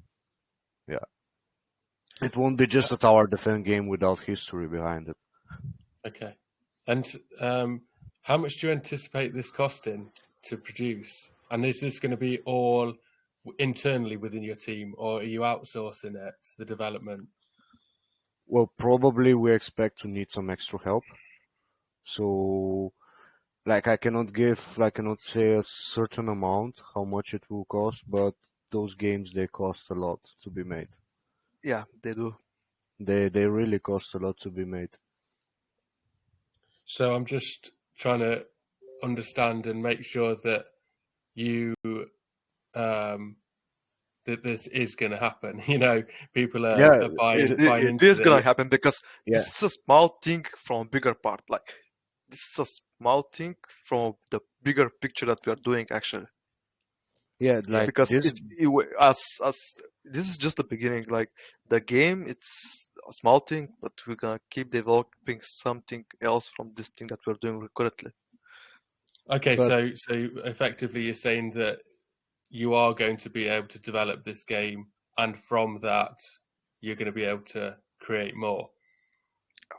yeah, it won't be just a tower defense game without history behind it. Okay. And how much do you anticipate this costing to produce? And is this going to be all internally within your team, or are you outsourcing it, the development? Well, probably we expect to need some extra help. So, like, I cannot say a certain amount how much it will cost, but those games, they cost a lot to be made. yeah, they do. They really cost a lot to be made. So I'm just trying to understand and make sure that you that this is going to happen. You know, people are buying It into is gonna this. happen because this is a small thing from a bigger part. Like this is a small thing from the bigger picture that we are doing actually. Yeah, like Because this. as this is just the beginning. Like the game, it's a small thing, but we're gonna keep developing something else from this thing that we're doing currently. Okay, But so effectively you're saying that you are going to be able to develop this game, and from that you're going to be able to create more.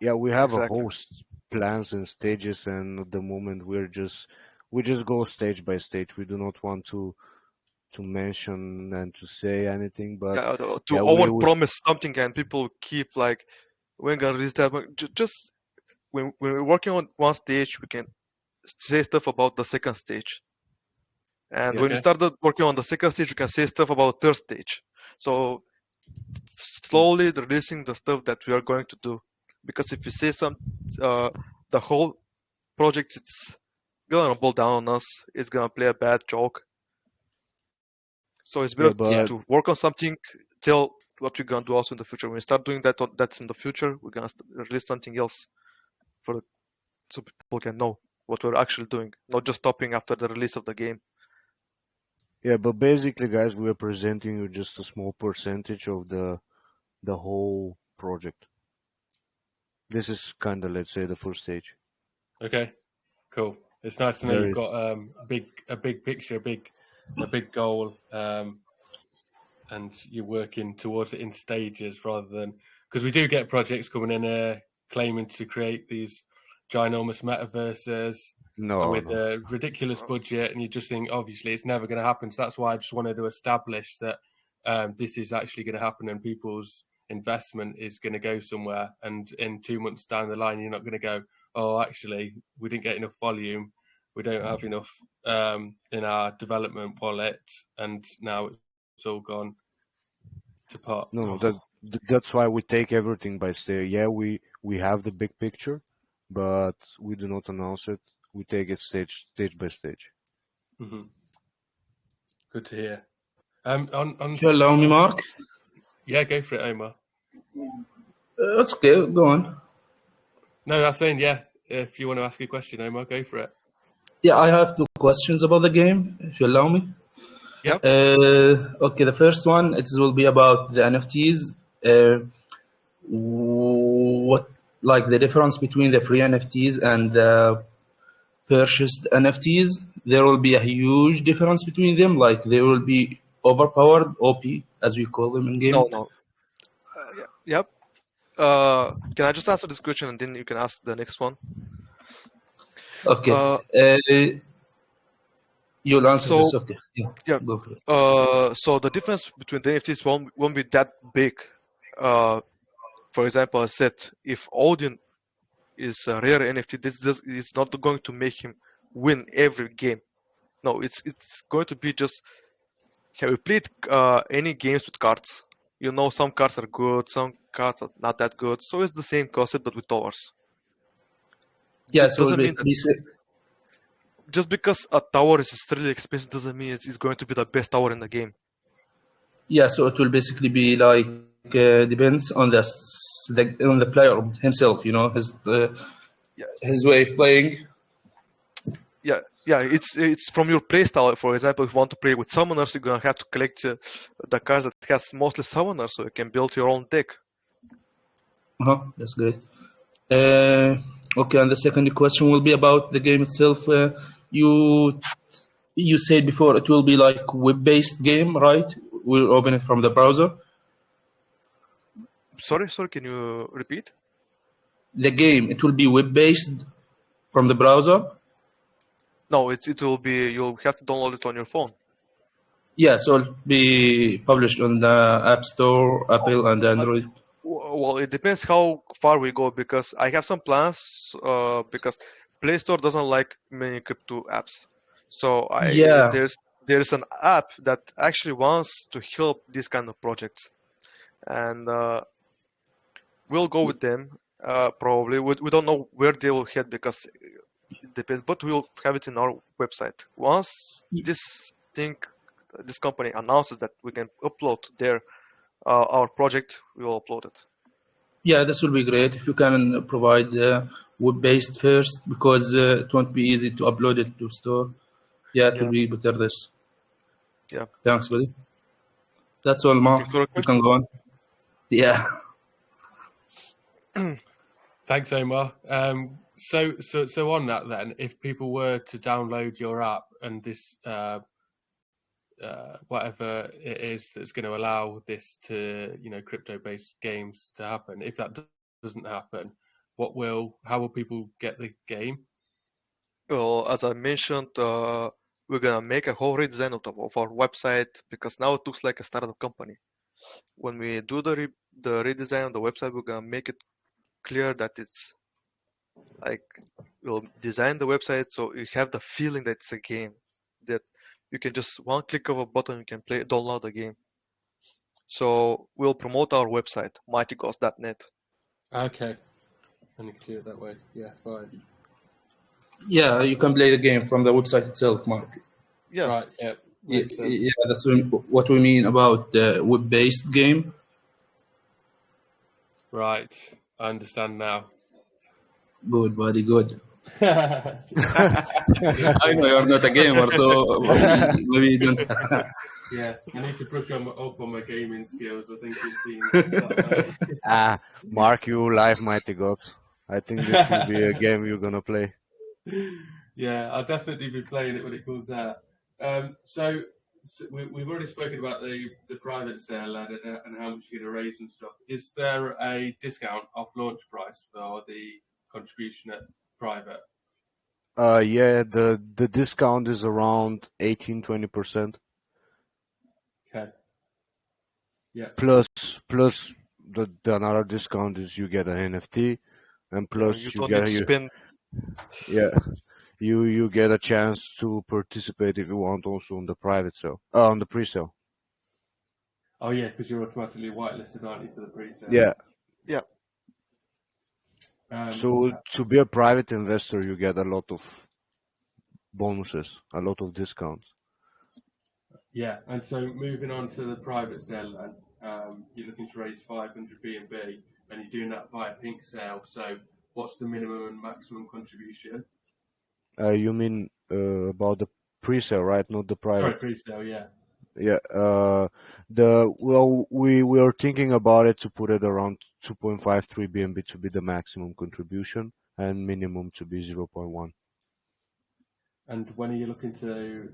yeah, we have a Exactly. whole plans and stages, and at the moment we just go stage by stage. We do not want to mention and to say anything, but Yeah, to yeah, overpromise something and people keep like, we're gonna release that. But just when we're working on one stage, we can say stuff about the second stage. And when we Okay. started working on the second stage, we can say stuff about third stage. So slowly releasing the stuff that we are going to do. Because if you say the whole project, it's gonna roll down on us. It's gonna play a bad joke. So it's better but to work on something, tell what we're gonna do also in the future. When we start doing that, that's in the future. We're gonna release something else so people can know what we're actually doing, not just stopping after the release of the game. yeah, but basically, guys, we are presenting you just a small percentage of the whole project. This is kind of, let's say, the first stage. Okay. Cool. It's nice to know There you've is, got a big picture, a big goal, and you're working towards it in stages rather than, because we do get projects coming in here claiming to create these ginormous metaverses no, with no. a ridiculous budget, and you just think obviously it's never going to happen. So that's why I just wanted to establish that this is actually going to happen, and people's investment is going to go somewhere. And in 2 months down the line, you're not going to go, oh, actually, we didn't get enough volume. We don't have enough in our development wallet, and now it's all gone to pot. No, that's why we take everything by stage. Yeah, we have the big picture, but we do not announce it we take it stage by stage. Mm-hmm. Good to hear. On If you allow me, Mark. Yeah, go for it, Omar. It's okay, go on. No, I was saying, yeah, if you want to ask a question, Omar, go for it. Yeah, I have two questions about the game, if you allow me. Yep. Okay, the first one, it will be about the NFTs. What, like the difference between the free NFTs and the purchased NFTs? There will be a huge difference between them. Like they will be overpowered, OP, as we call them in game. No. Yep. Can I just answer this question and then you can ask the next one? Okay. You'll answer So this. Okay. yeah. Go for it. So the difference between the NFTs won't be that big. For example, I said if Odin is a rare NFT, this is not going to make him win every game. No, it's going to be just. Have you played any games with cards? You know, some cards are good, some cards are not that good. So it's the same concept, but with towers. Yeah, so Doesn't mean that just because a tower is extremely expensive doesn't mean it's going to be the best tower in the game. yeah, so it will basically be like depends on the player himself. You know, his way of playing. Yeah, it's from your playstyle. For example, if you want to play with summoners, you're gonna have to collect the cards that has mostly summoners, so you can build your own deck. That's great. Okay, and the second question will be about the game itself. You said before it will be like web-based game, right? We'll open it from the browser. Sorry, can you repeat? The game, it will be web-based from the browser. No, it will be. You'll have to download it on your phone. Yeah, so it'll be published on the App Store, Apple, and Android. Well, it depends how far we go because I have some plans. Because Play Store doesn't like many crypto apps, so Yeah, there's an app that actually wants to help these kind of projects, and we'll go with them. Probably we don't know where they will head because it depends, but we'll have it in our website once this company announces that we can upload their our project. We will upload it. yeah, this will be great if you can provide web-based first because it won't be easy to upload it to store. Yeah, it will be better this. Yeah. Thanks, buddy. That's all, Mark. You can go on. Yeah. Thanks, Omar. So on that then, if people were to download your app and this whatever it is that's going to allow this to crypto-based games to happen, if that doesn't happen, how will people get the game? Well, as I mentioned, we're gonna make a whole redesign of our website because now it looks like a startup company. When we do the redesign of the website, we're gonna make it clear that it's like we'll design the website so you have the feeling that it's a game, that you can just one click of a button you can download the game. So we'll promote our website, mightygods.net. Okay, and clear it that way. Yeah, fine. Yeah, you can play the game from the website itself, Mark. Yeah. Right. Yeah. Makes sense. Yeah, that's what we mean about the web-based game. Right. I understand now. Good, buddy, good. I know you're not a gamer, so maybe you don't. Yeah, I need to brush up on my gaming skills. I think it seems. Mark, you live Mighty Gods. I think this will be a game you're gonna play. Yeah, I'll definitely be playing it when it comes out. So we've already spoken about the private sale and how much you're going to raise and stuff. Is there a discount off launch price for the contribution at private? Yeah, the discount is around 18-20%. Okay. Yeah. Plus the another discount is you get an NFT, and plus you don't need to spend. Yeah, you get a chance to participate if you want also on the private sale, on the pre-sale. Oh yeah, because you're automatically whitelisted, aren't you, for the pre-sale? Yeah. Yeah. So to be a private investor, you get a lot of bonuses, a lot of discounts. Yeah, and so moving on to the private sale, and you're looking to raise 500 BNB, and you're doing that via pink sale. So what's the minimum and maximum contribution? You mean about the pre-sale, right? Not the Sorry, private. pre-sale, yeah. Yeah. We are thinking about it to put it around 2.53 BNB to be the maximum contribution and minimum to be 0.1. And when are you looking to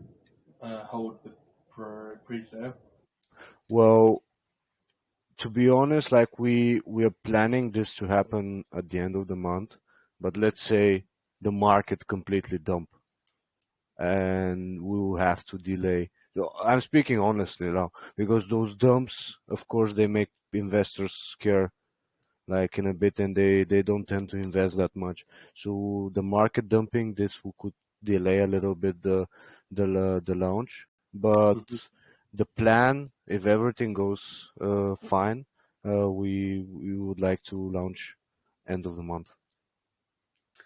hold the pre-sale? Well, to be honest, like we are planning this to happen at the end of the month, but let's say the market completely dump and we will have to delay. So I'm speaking honestly now, because those dumps, of course, they make investors scared like in a bit, and they don't tend to invest that much. So the market dumping, this could delay a little bit the launch, but Mhm. the plan, if everything goes fine, we would like to launch end of the month.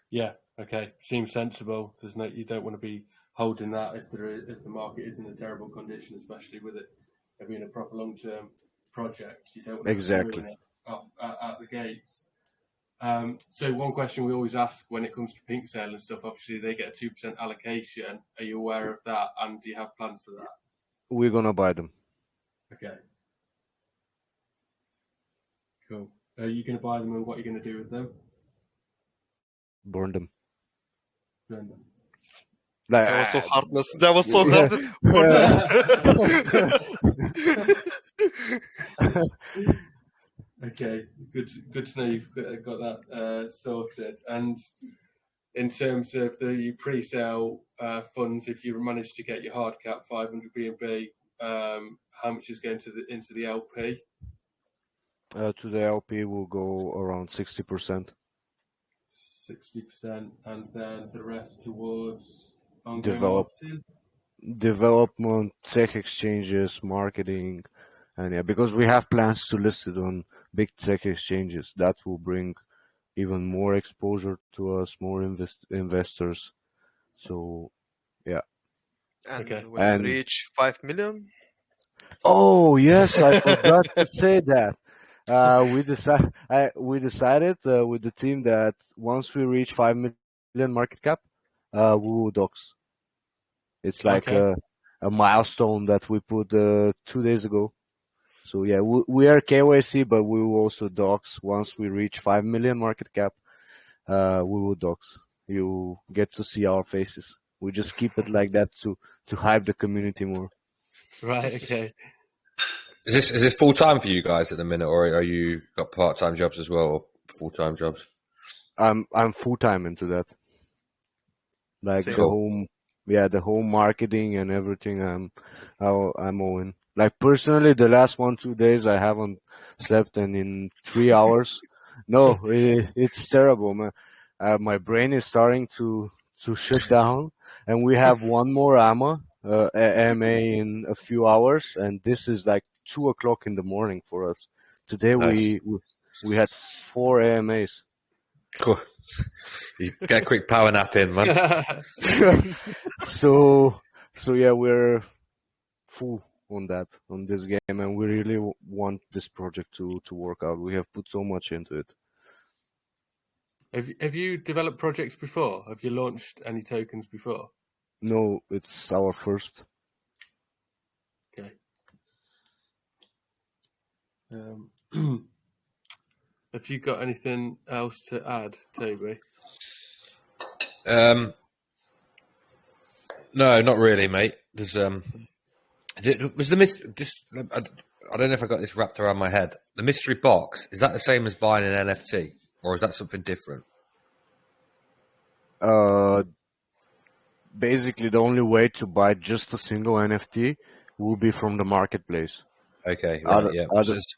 Yeah, okay, seems sensible. There's no, you don't want to be holding that if if the market is in a terrible condition, especially with it being a proper long-term project. You don't want to Exactly. ruin it off at the gates. So one question we always ask when it comes to pink sale and stuff, obviously they get a 2% allocation. Are you aware of that, and do you have plans for that? We're gonna buy them. Okay, cool. Are you going to buy them, and what are you going to do with them? Burn them. Burn them. Like, That was so heartless. That was so yeah. heartless. Okay, good to know you've got that sorted. And in terms of the pre-sale funds, if you manage to get your hard cap 500 BNB, how much is going into the LP? To the LP will go around 60%. 60%, and then the rest towards ongoing Develop marketing. development, tech exchanges, marketing, and yeah, because we have plans to list it on big tech exchanges. That will bring even more exposure to us, more investors. So yeah. And Okay. when we And reach 5 million, oh yes, I forgot to say that. We decided with the team that once we reach 5 million market cap, we will dox. It's like Okay. a milestone that we put 2 days ago. So yeah, we are KYC, but we will also dox once we reach 5 million market cap. We will dox. You get to see our faces. We just keep it like that to hype the community more. Right. Okay. Is this full time for you guys at the minute, or are you got part time jobs as well, or full time jobs? I'm full time into that. Like same. the whole marketing and everything. I'm all in. Like personally, the last 1-2 days I haven't slept, and in 3 hours, no, it's terrible, man. My brain is starting to shut down, and we have one more AMA in a few hours, and this is like 2 o'clock in the morning for us. Today Nice. we had 4 AMAs. Cool. You get a quick power nap in, man. So yeah, we're full on this game, and we really want this project to work out. We have put so much into it. Have you developed projects before? Have you launched any tokens before? No, it's our first. Okay. Have you got anything else to add, Toby? No, not really, mate. There's was the just I don't know if I got this wrapped around my head. The mystery box, is that the same as buying an NFT, or is that something different? Basically, the only way to buy just a single NFT will be from the marketplace. Okay, right, yeah.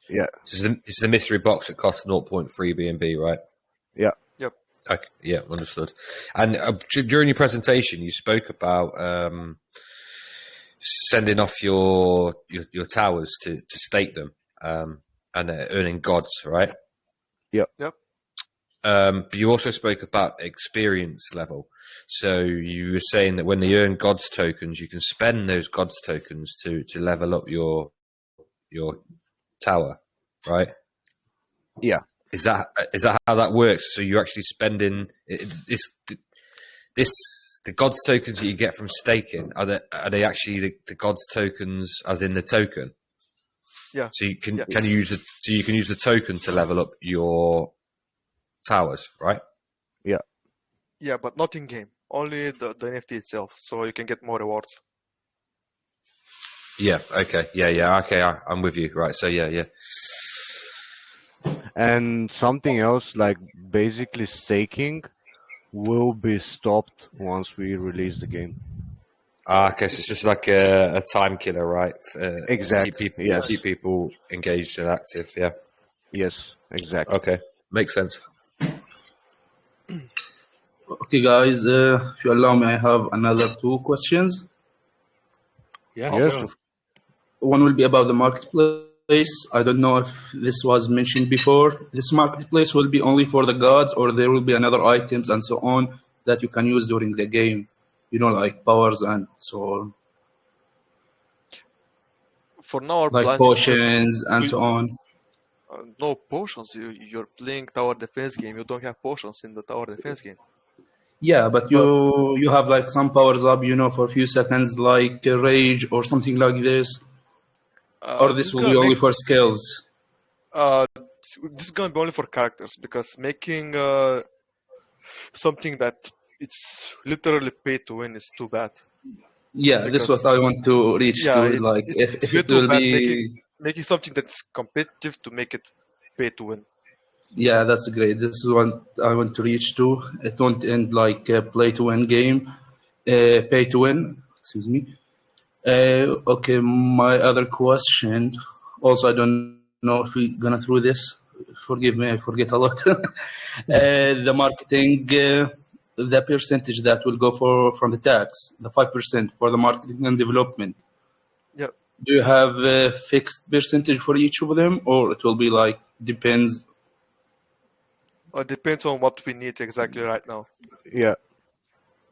Yeah. It's the mystery box that costs 0.3 BNB, right? Yeah. Yep. Okay, yeah, understood. And during your presentation, you spoke about sending off your towers to stake them and earning gods, right? Yeah. Yep. But you also spoke about experience level. So you were saying that when they earn gods tokens, you can spend those gods tokens to level up your tower, right? Yeah. Is that how that works? So you're actually spending the gods tokens that you get from staking, are they actually the gods tokens as in the token? Yeah. So you can use the token to level up your towers, right? Yeah. Yeah, but not in game. Only the NFT itself, so you can get more rewards. Yeah. Okay. Yeah. Okay. I'm with you. Right. So yeah. And something else, like basically staking will be stopped once we release the game. Okay, so it's just like a time killer, right? Exactly. Yes. Keep people engaged and active. Yeah. Yes, exactly. Okay, makes sense. Okay, guys, if you allow me, I have another 2 questions. Yeah, Yes. sure. One will be about the marketplace. I don't know if this was mentioned before. This marketplace will be only for the gods, or there will be another items and so on that you can use during the game, like powers and so on, For now, our like plans is just potions and so on. no potions. You're playing tower defense game. You don't have potions in the tower defense game. Yeah, but you have like some powers up, for a few seconds, like rage or something like this, or This this is will gonna be only make for skills. this is gonna be only for characters, because making something that it's literally pay to win is too bad. Yeah, this is Because what I want to reach to. Like, it's if way it too will bad be, making something that's competitive to make it pay to win. yeah, that's great. This is what I want to reach to. It won't end like a play to win game, pay to win. Excuse me. Okay, my other question. Also, I don't know if we're gonna through this. Forgive me, I forget a lot. The marketing, the percentage that will go from the tax, the 5% for the marketing and development. Yeah, Do you have a fixed percentage for each of them, or it will be like depends? it depends on what we need exactly right now. Yeah.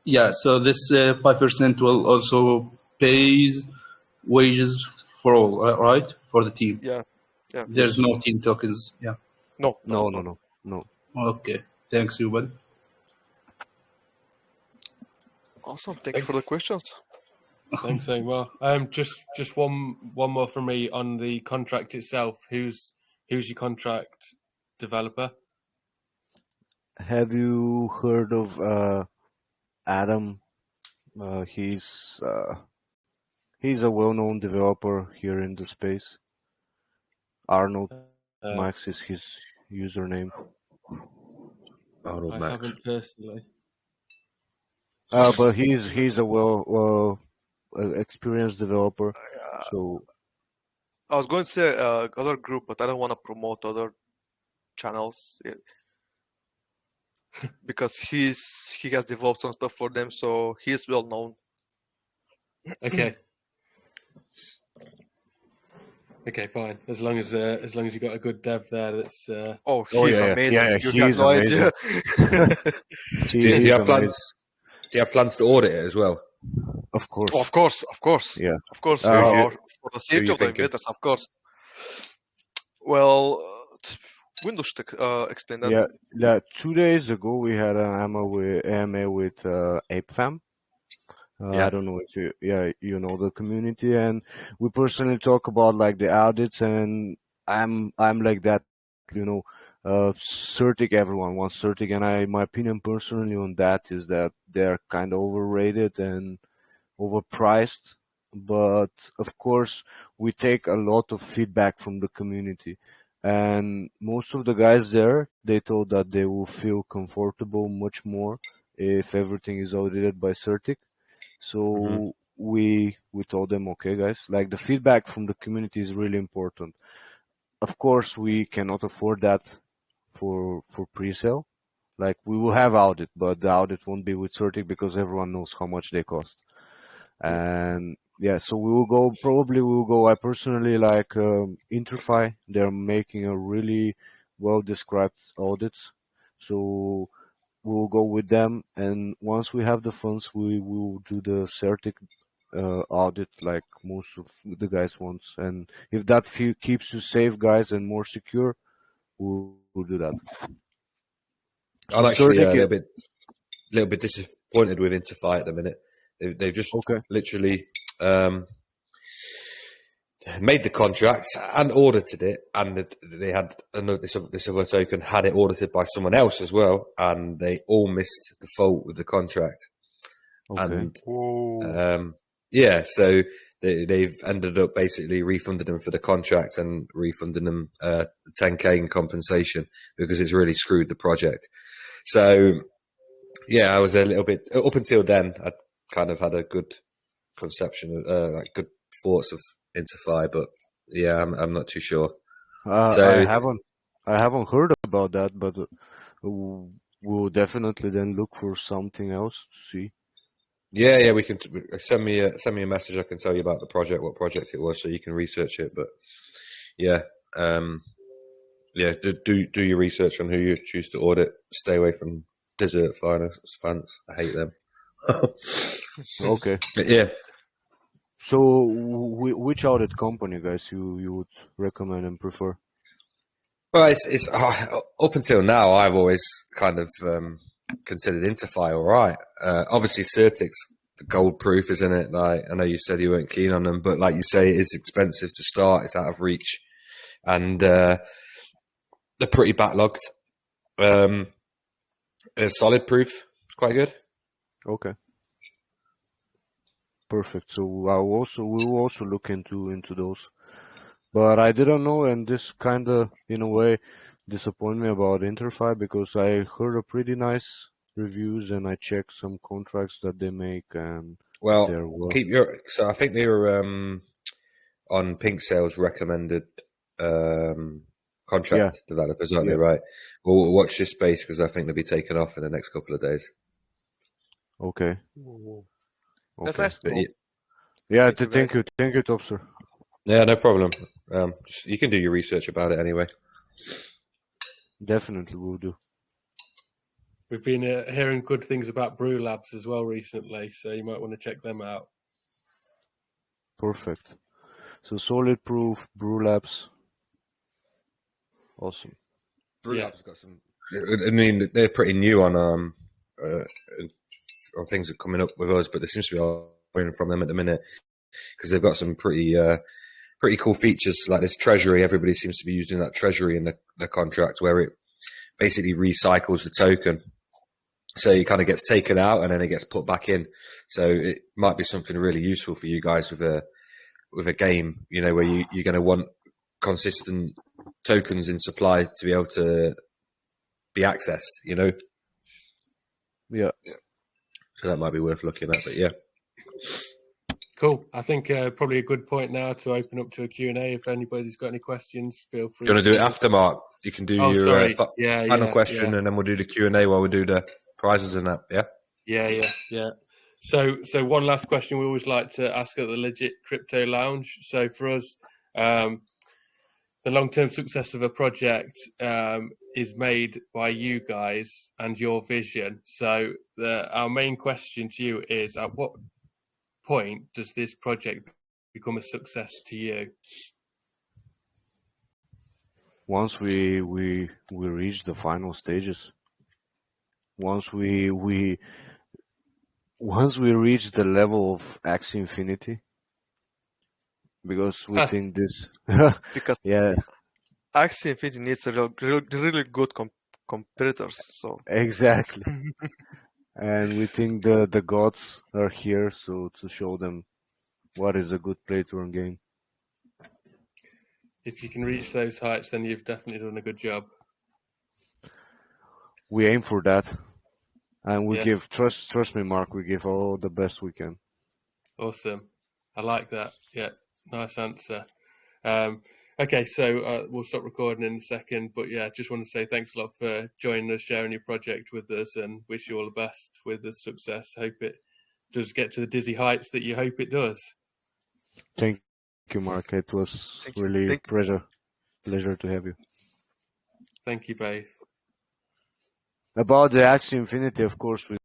Yeah, so this 5% will also pays wages for all, right? For the team. Yeah, yeah. There's no team tokens. Yeah. No. No. Okay. Thanks, Yuban. Awesome. Thank you for the Thanks. questions. Thanks, Omar. Just one more from me on the contract itself. Who's your contract developer? Have you heard of Adam? He's a well-known developer here in the space. Arnold Max is his username. Arnold I Max. haven't personally. But he's a well experienced developer. So I was going to say other group, but I don't want to promote other channels because he has developed some stuff for them, so he's well known. Okay. Okay, fine. As long as you got a good dev there, that's. He's yeah. amazing. Yeah, You he's have no amazing. idea. Do you He's have amazing. plans? Do you have plans to audit it as well? Of course. Of course. Yeah. Of course, Who for the safety you of the thinking? investors, of course. Well, Windows explain that. Yeah. 2 days ago we had an AMA with ApeFam. Yeah. I don't know if you know the community, and we personally talk about like the audits, and I'm like that, Certic, everyone wants Certic, and my opinion personally on that is that they're kind of overrated and overpriced. But of course, we take a lot of feedback from the community, and most of the guys there, they told that they will feel comfortable much more if everything is audited by Certic. So we told them, okay, guys, like the feedback from the community is really important. Of course, we cannot afford that for pre-sale. Like we will have audit, but the audit won't be with Certic because everyone knows how much they cost. And yeah, so we will go. I personally like Interfi. They're making a really well described audits. So we'll go with them, and once we have the funds, we will do the certic audit like most of the guys want. And if that keeps you safe, guys, and more secure, we'll do that. I'm So actually certic, a little bit disappointed with Interfi at the minute. They've just okay, literally made the contract and audited it, and they had this other token had it audited by someone else as well, and they all missed the fault with the contract. okay, And Whoa. yeah, so they've ended up basically refunding them for the contract and refunding them 10K in compensation because it's really screwed the project. So yeah, I was a little bit up until then. I'd kind of had a good conception, like good thoughts of Interfi, but yeah, I'm not too sure. I So haven't heard about that, but we'll definitely then look for something else to see. yeah, we can send me a message. I can tell you about the project, what project it was, so you can research it. But yeah, yeah, do your research on who you choose to audit. Stay away from desert finance fans. I hate them. Okay. But yeah. So which audit company, guys, you would recommend and prefer? Well, it's up until now, I've always kind of considered Interfi all right. Obviously, Certic's the gold proof, isn't it? Like, I know you said you weren't keen on them, but like you say, it is expensive to start. It's out of reach, and they're pretty backlogged. A solid proof. It's quite good. Okay. Perfect. So we will also look into those. But I didn't know, and this kind of, in a way, disappointed me about Interfi because I heard a pretty nice reviews and I checked some contracts that they make, and Well, they're well. So I think they were on Pink Sales recommended contract developers, aren't they? Right. Well, watch this space because I think they'll be taken off in the next couple of days. Okay. Whoa. Okay. That's nice to know. Yeah, Thank you, thank you, Topster. Yeah, no problem. You can do your research about it anyway. Definitely will do. We've been hearing good things about Brew Labs as well recently, so you might want to check them out. Perfect. So Solid Proof, Brew Labs. Awesome. Brew Labs got some. I mean, they're pretty new on things that are coming up with us, but there seems to be a lot from them at the minute because they've got some pretty cool features like this treasury. Everybody seems to be using that treasury in the contract where it basically recycles the token. So it kind of gets taken out and then it gets put back in. So it might be something really useful for you guys with a game, you know, where you're going to want consistent tokens in supply to be able to be accessed, you know? Yeah. So that might be worth looking at, but yeah. Cool. I think probably a good point now to open up to a Q&A. If anybody's got any questions, feel free. You want to do it after, Mark? You can do your final question and then we'll do the Q&A while we do the prizes and that, yeah? Yeah. So one last question we always like to ask at the Legit Crypto Lounge. So for us, the long-term success of a project is made by you guys and your vision. So our main question to you is, at what point does this project become a success to you? Once we reach the final stages. Once we reach the level of Axie Infinity, because we think this. Because yeah, Axie Infinity needs a really good competitors. So exactly. And we think the gods are here, so to show them what is a good play to earn game. If you can reach those heights, then you've definitely done a good job. We aim for that, and we give trust me, Mark. We give all the best we can. Awesome, I like that. Yeah, nice answer. Okay, so we'll stop recording in a second, but yeah, just want to say thanks a lot for joining us, sharing your project with us, and wish you all the best with the success. Hope it does get to the dizzy heights that you hope it does. Thank you, Mark. It was really pleasure to have you. Thank you both. About the Axie Infinity, of course, we